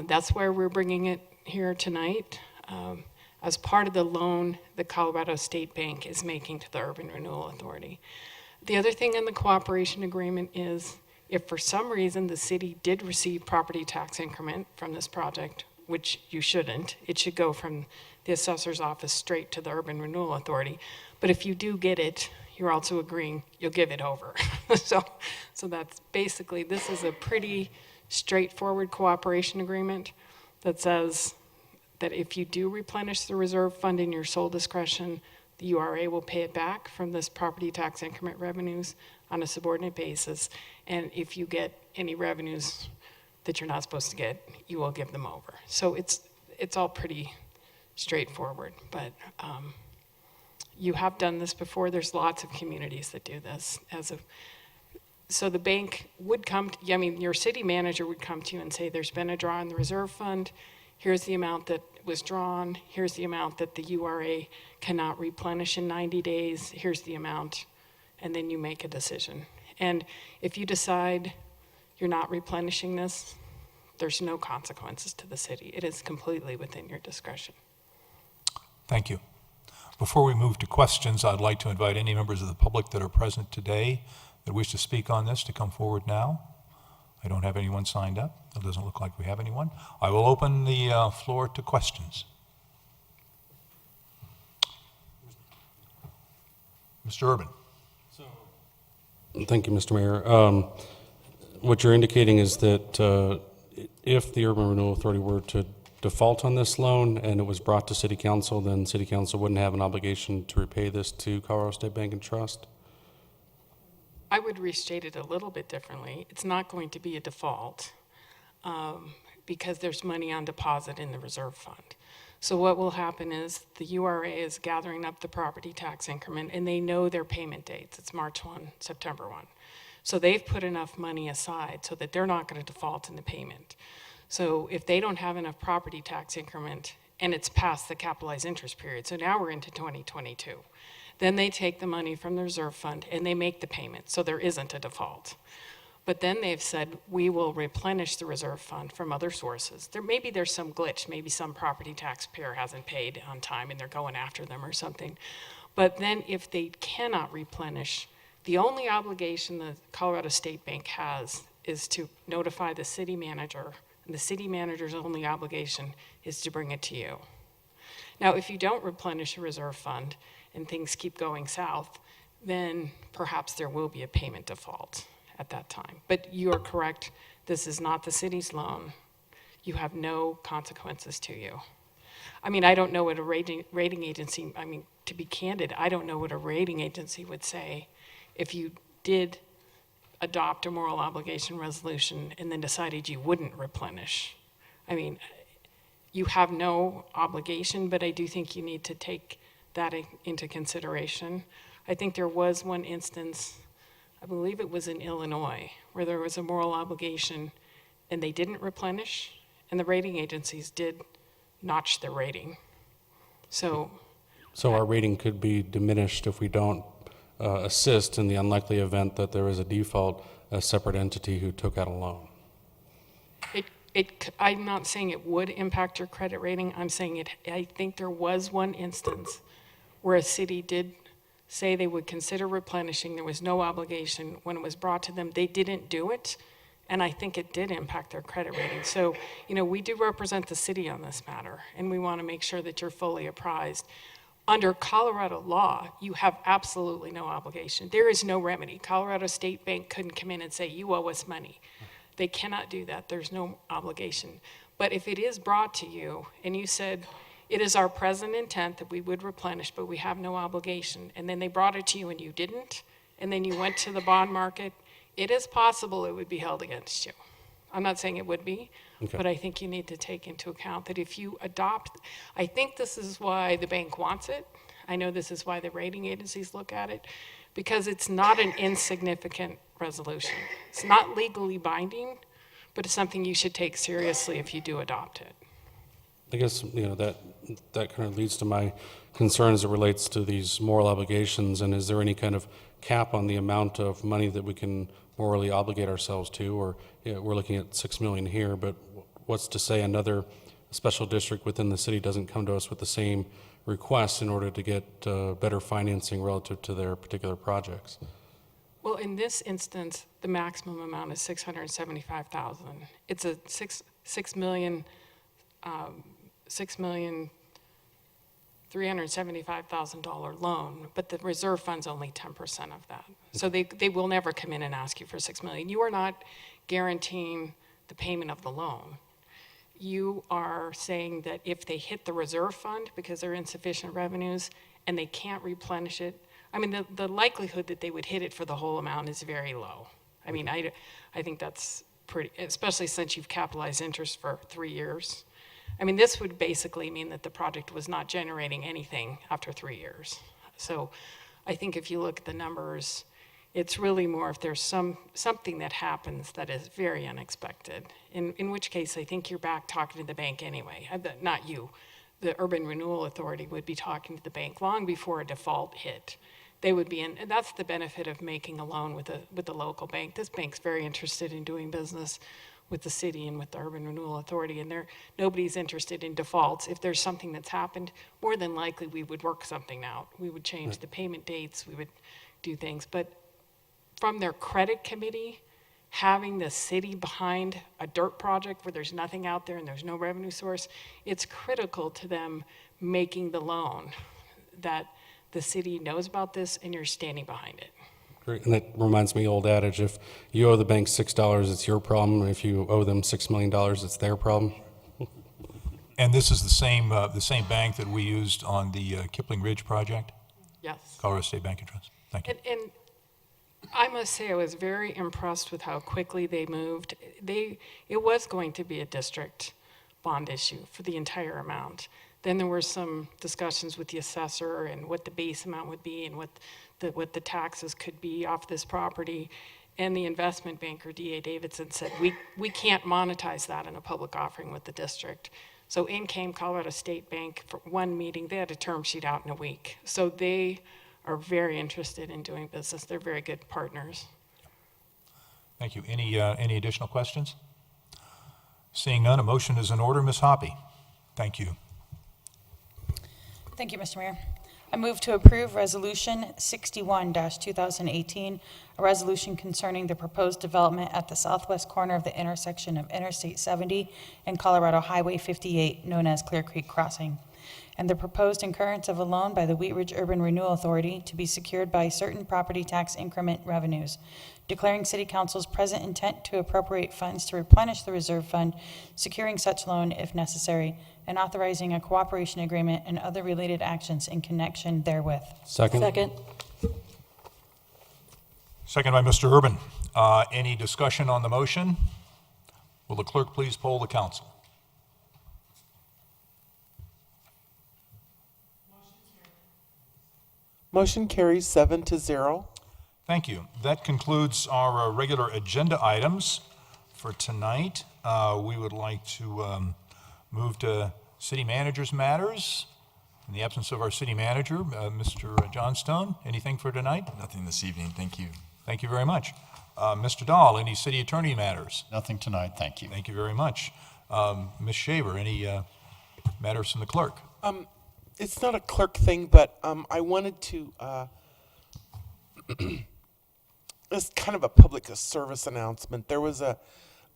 that's where we're bringing it here tonight as part of the loan the Colorado State Bank is making to the Urban Renewal Authority. The other thing in the cooperation agreement is if for some reason the city did receive property tax increment from this project, which you shouldn't, it should go from the assessor's office straight to the Urban Renewal Authority. But if you do get it, you're also agreeing you'll give it over. So that's basically, this is a pretty straightforward cooperation agreement that says that if you do replenish the reserve fund in your sole discretion, the URA will pay it back from this property tax increment revenues on a subordinate basis. And if you get any revenues that you're not supposed to get, you will give them over. So it's all pretty straightforward, but you have done this before. There's lots of communities that do this. So the bank would come, your city manager would come to you and say, there's been a draw in the reserve fund. Here's the amount that was drawn. Here's the amount that the URA cannot replenish in 90 days. Here's the amount. And then you make a decision. And if you decide you're not replenishing this, there's no consequences to the city. It is completely within your discretion. Thank you. Before we move to questions, I'd like to invite any members of the public that are present today that wish to speak on this to come forward now. I don't have anyone signed up. It doesn't look like we have anyone. I will open the floor to questions. Mr. Urban. Thank you, Mr. Mayor. What you're indicating is that if the Urban Renewal Authority were to default on this loan and it was brought to City Council, then City Council wouldn't have an obligation to repay this to Colorado State Bank and Trust? I would restate it a little bit differently. It's not going to be a default because there's money on deposit in the reserve fund. So what will happen is the URA is gathering up the property tax increment and they know their payment dates. It's March 1, September 1. So they've put enough money aside so that they're not going to default in the payment. So if they don't have enough property tax increment and it's past the capitalized interest period, so now we're into 2022, then they take the money from the reserve fund and they make the payment, so there isn't a default. But then they've said, we will replenish the reserve fund from other sources. Maybe there's some glitch, maybe some property taxpayer hasn't paid on time and they're going after them or something. But then if they cannot replenish, the only obligation the Colorado State Bank has is to notify the city manager, and the city manager's only obligation is to bring it to you. Now, if you don't replenish a reserve fund and things keep going south, then perhaps there will be a payment default at that time. But you are correct, this is not the city's loan. You have no consequences to you. I don't know what a rating agency, to be candid, I don't know what a rating agency would say if you did adopt a moral obligation resolution and then decided you wouldn't replenish. You have no obligation, but I do think you need to take that into consideration. I think there was one instance, I believe it was in Illinois, where there was a moral obligation and they didn't replenish, and the rating agencies did notch their rating. So our rating could be diminished if we don't assist in the unlikely event that there is a default, a separate entity who took out a loan. I'm not saying it would impact your credit rating. I'm saying I think there was one instance where a city did say they would consider replenishing. There was no obligation. When it was brought to them, they didn't do it. And I think it did impact their credit rating. So, we do represent the city on this matter, and we want to make sure that you're fully apprised. Under Colorado law, you have absolutely no obligation. There is no remedy. Colorado State Bank couldn't come in and say, you owe us money. They cannot do that. There's no obligation. But if it is brought to you and you said, it is our present intent that we would replenish, but we have no obligation, and then they brought it to you and you didn't, and then you went to the bond market, it is possible it would be held against you. I'm not saying it would be, Okay. but I think you need to take into account that if you adopt, I think this is why the bank wants it. I know this is why the rating agencies look at it, because it's not an insignificant resolution. It's not legally binding, but it's something you should take seriously if you do adopt it. I guess, that kind of leads to my concern as it relates to these moral obligations, and is there any kind of cap on the amount of money that we can morally obligate ourselves to? Or, we're looking at $6 million here, but what's to say another special district within the city doesn't come to us with the same requests in order to get better financing relative to their particular projects? Well, in this instance, the maximum amount is $675,000. It's a $6,375,000 loan, but the reserve fund's only 10% of that. So they will never come in and ask you for $6 million. You are not guaranteeing the payment of the loan. You are saying that if they hit the reserve fund because there are insufficient revenues and they can't replenish it, I mean, the likelihood that they would hit it for the whole amount is very low. I mean, I think that's pretty, especially since you've capitalized interest for 3 years. I mean, this would basically mean that the project was not generating anything after 3 years. So I think if you look at the numbers, it's really more if there's something that happens that is very unexpected, in which case I think you're back talking to the bank anyway. Not you. The Urban Renewal Authority would be talking to the bank long before a default hit. They would be in, and that's the benefit of making a loan with the local bank. This bank's very interested in doing business with the city and with the Urban Renewal Authority, and nobody's interested in defaults. If there's something that's happened, more than likely we would work something out. We would change the payment dates, we would do things. But from their credit committee, having the city behind a dirt project where there's nothing out there and there's no revenue source, it's critical to them making the loan that the city knows about this and you're standing behind it. Great. And that reminds me, old adage, if you owe the bank $6, it's your problem. If you owe them $6 million, it's their problem. And this is the same bank that we used on the Kipling Ridge project? Yes. Colorado State Bank and Trust. Thank you. And I must say I was very impressed with how quickly they moved. It was going to be a district bond issue for the entire amount. Then there were some discussions with the assessor and what the base amount would be and what the taxes could be off this property. And the investment banker, D.A. Davidson, said, we can't monetize that in a public offering with the district. So in came Colorado State Bank for one meeting. They had a term sheet out in a week. So they are very interested in doing business. They're very good partners. Thank you. Any additional questions? Seeing none, a motion is in order. Ms. Hoppy. Thank you. Thank you, Mr. Mayor. I move to approve Resolution 61-2018, a resolution concerning the proposed development at the southwest corner of the intersection of Interstate 70 and Colorado Highway 58, known as Clear Creek Crossing, and the proposed incurrence of a loan by the Wheat Ridge Urban Renewal Authority to be secured by certain property tax increment revenues, declaring City Council's present intent to appropriate funds to replenish the reserve fund, securing such loan if necessary, and authorizing a cooperation agreement and other related actions in connection therewith. Second. Second by Mr. Urban. Any discussion on the motion? Will the clerk please poll the council? Motion carries 7-0. Thank you. That concludes our regular agenda items for tonight. We would like to move to city manager's matters. In the absence of our city manager, Mr. Johnstone, anything for tonight? Nothing this evening, thank you. Thank you very much. Mr. Dahl, any city attorney matters? Nothing tonight, thank you. Thank you very much. Ms. Shaver, any matters from the clerk? It's not a clerk thing, but I wanted to, it's kind of a public service announcement. There was a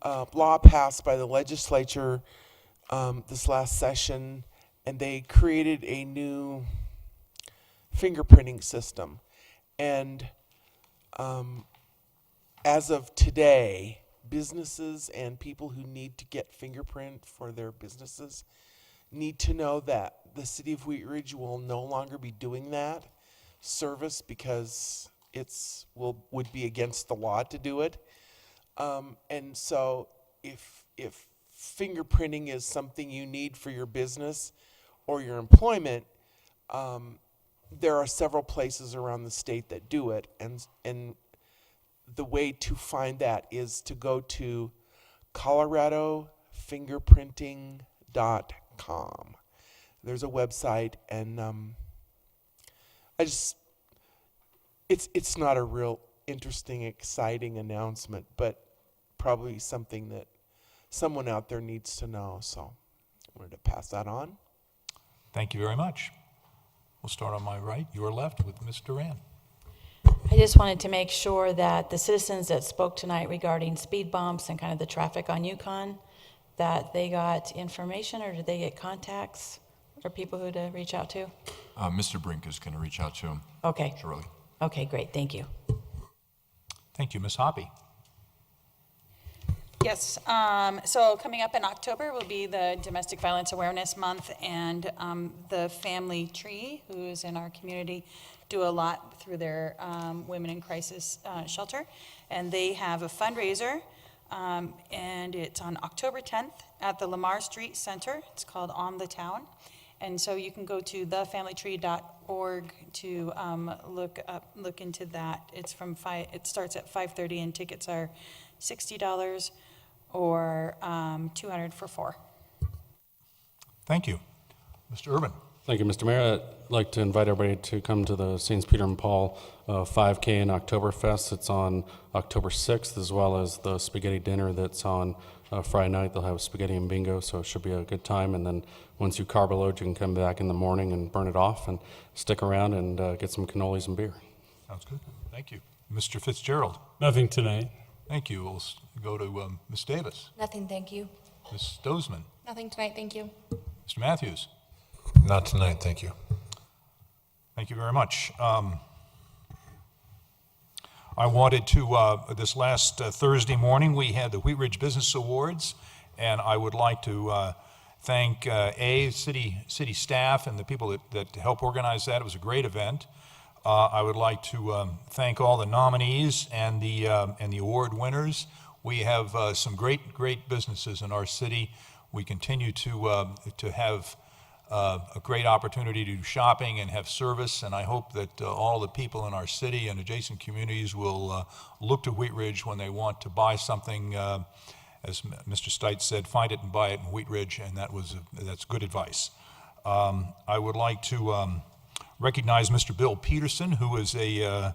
law passed by the legislature this last session, and they created a new fingerprinting system. And as of today, businesses and people who need to get fingerprint for their businesses need to know that the city of Wheat Ridge will no longer be doing that service because would be against the law to do it. And so if fingerprinting is something you need for your business or your employment, there are several places around the state that do it. And the way to find that is to go to coloradofingerprinting.com. speedbumps.com. There's a website, and it's not a real interesting, exciting announcement, but probably something that someone out there needs to know. So I wanted to pass that on. Thank you very much. We'll start on my right, your left, with Ms. Duran. I just wanted to make sure that the citizens that spoke tonight regarding speed bumps and kind of the traffic on Yukon, that they got information, or did they get contacts or people who to reach out to? Mr. Brink is going to reach out to him Okay. shortly. Okay, great. Thank you. Thank you, Ms. Hoppy. Yes, so coming up in October will be the Domestic Violence Awareness Month, and the Family Tree, who is in our community, do a lot through their Women in Crisis shelter, and they have a fundraiser, and it's on October 10th at the Lamar Street Center. It's called On the Town, and so you can go to thefamilytree.org to look into that. It starts at 5:30, and tickets are $60 or $200 for 4. Thank you. Mr. Urban. Thank you, Mr. Mayor. I'd like to invite everybody to come to the St. Peter and Paul 5K and Oktoberfest. It's on October 6th, as well as the spaghetti dinner that's on Friday night. They'll have spaghetti and bingo, so it should be a good time. And then once you carb load, you can come back in the morning and burn it off and stick around and get some cannolis and beer. Sounds good. Thank you. Mr. Fitzgerald. Nothing tonight. Thank you. We'll go to Ms. Davis. Nothing, thank you. Ms. Stozman. Nothing tonight, thank you. Mr. Matthews. Not tonight, thank you. Thank you very much. I wanted to, this last Thursday morning, we had the Wheat Ridge Business Awards, and I would like to thank city staff and the people that helped organize that. It was a great event. I would like to thank all the nominees and the award winners. We have some great businesses in our city. We continue to have a great opportunity to do shopping and have service, and I hope that all the people in our city and adjacent communities will look to Wheat Ridge when they want to buy something. As Mr. Stites said, find it and buy it in Wheat Ridge, and that's good advice. I would like to recognize Mr. Bill Peterson, who is a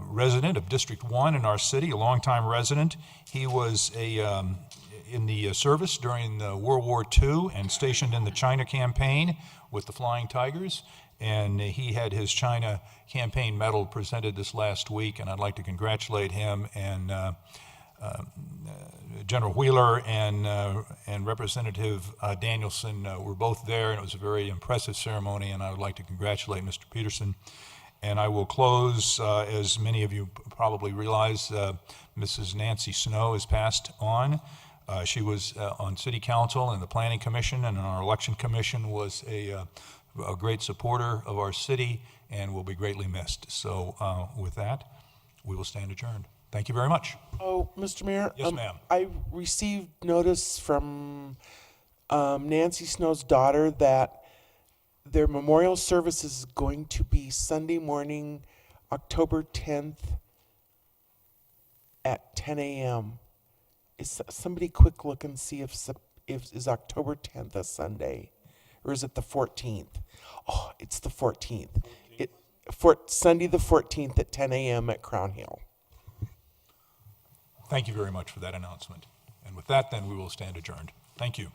resident of District 1 in our city, a longtime resident. He was in the service during World War II and stationed in the China campaign with the Flying Tigers, and he had his China campaign medal presented this last week, and I'd like to congratulate him and General Wheeler and Representative Danielson were both there, and it was a very impressive ceremony, and I would like to congratulate Mr. Peterson. And I will close, as many of you probably realize, Mrs. Nancy Snow has passed on. She was on City Council and the Planning Commission and our Election Commission, was a great supporter of our city and will be greatly missed. So with that, we will stand adjourned. Thank you very much. Oh, Mr. Mayor? Yes, ma'am. I received notice from Nancy Snow's daughter that their memorial service is going to be Sunday morning, October 10th at 10 a.m. Is somebody quick look and see if is October 10th a Sunday, or is it the 14th? Oh, it's the 14th. Sunday the 14th at 10 a.m. at Crown Hill. Thank you very much for that announcement. And with that, then, we will stand adjourned. Thank you.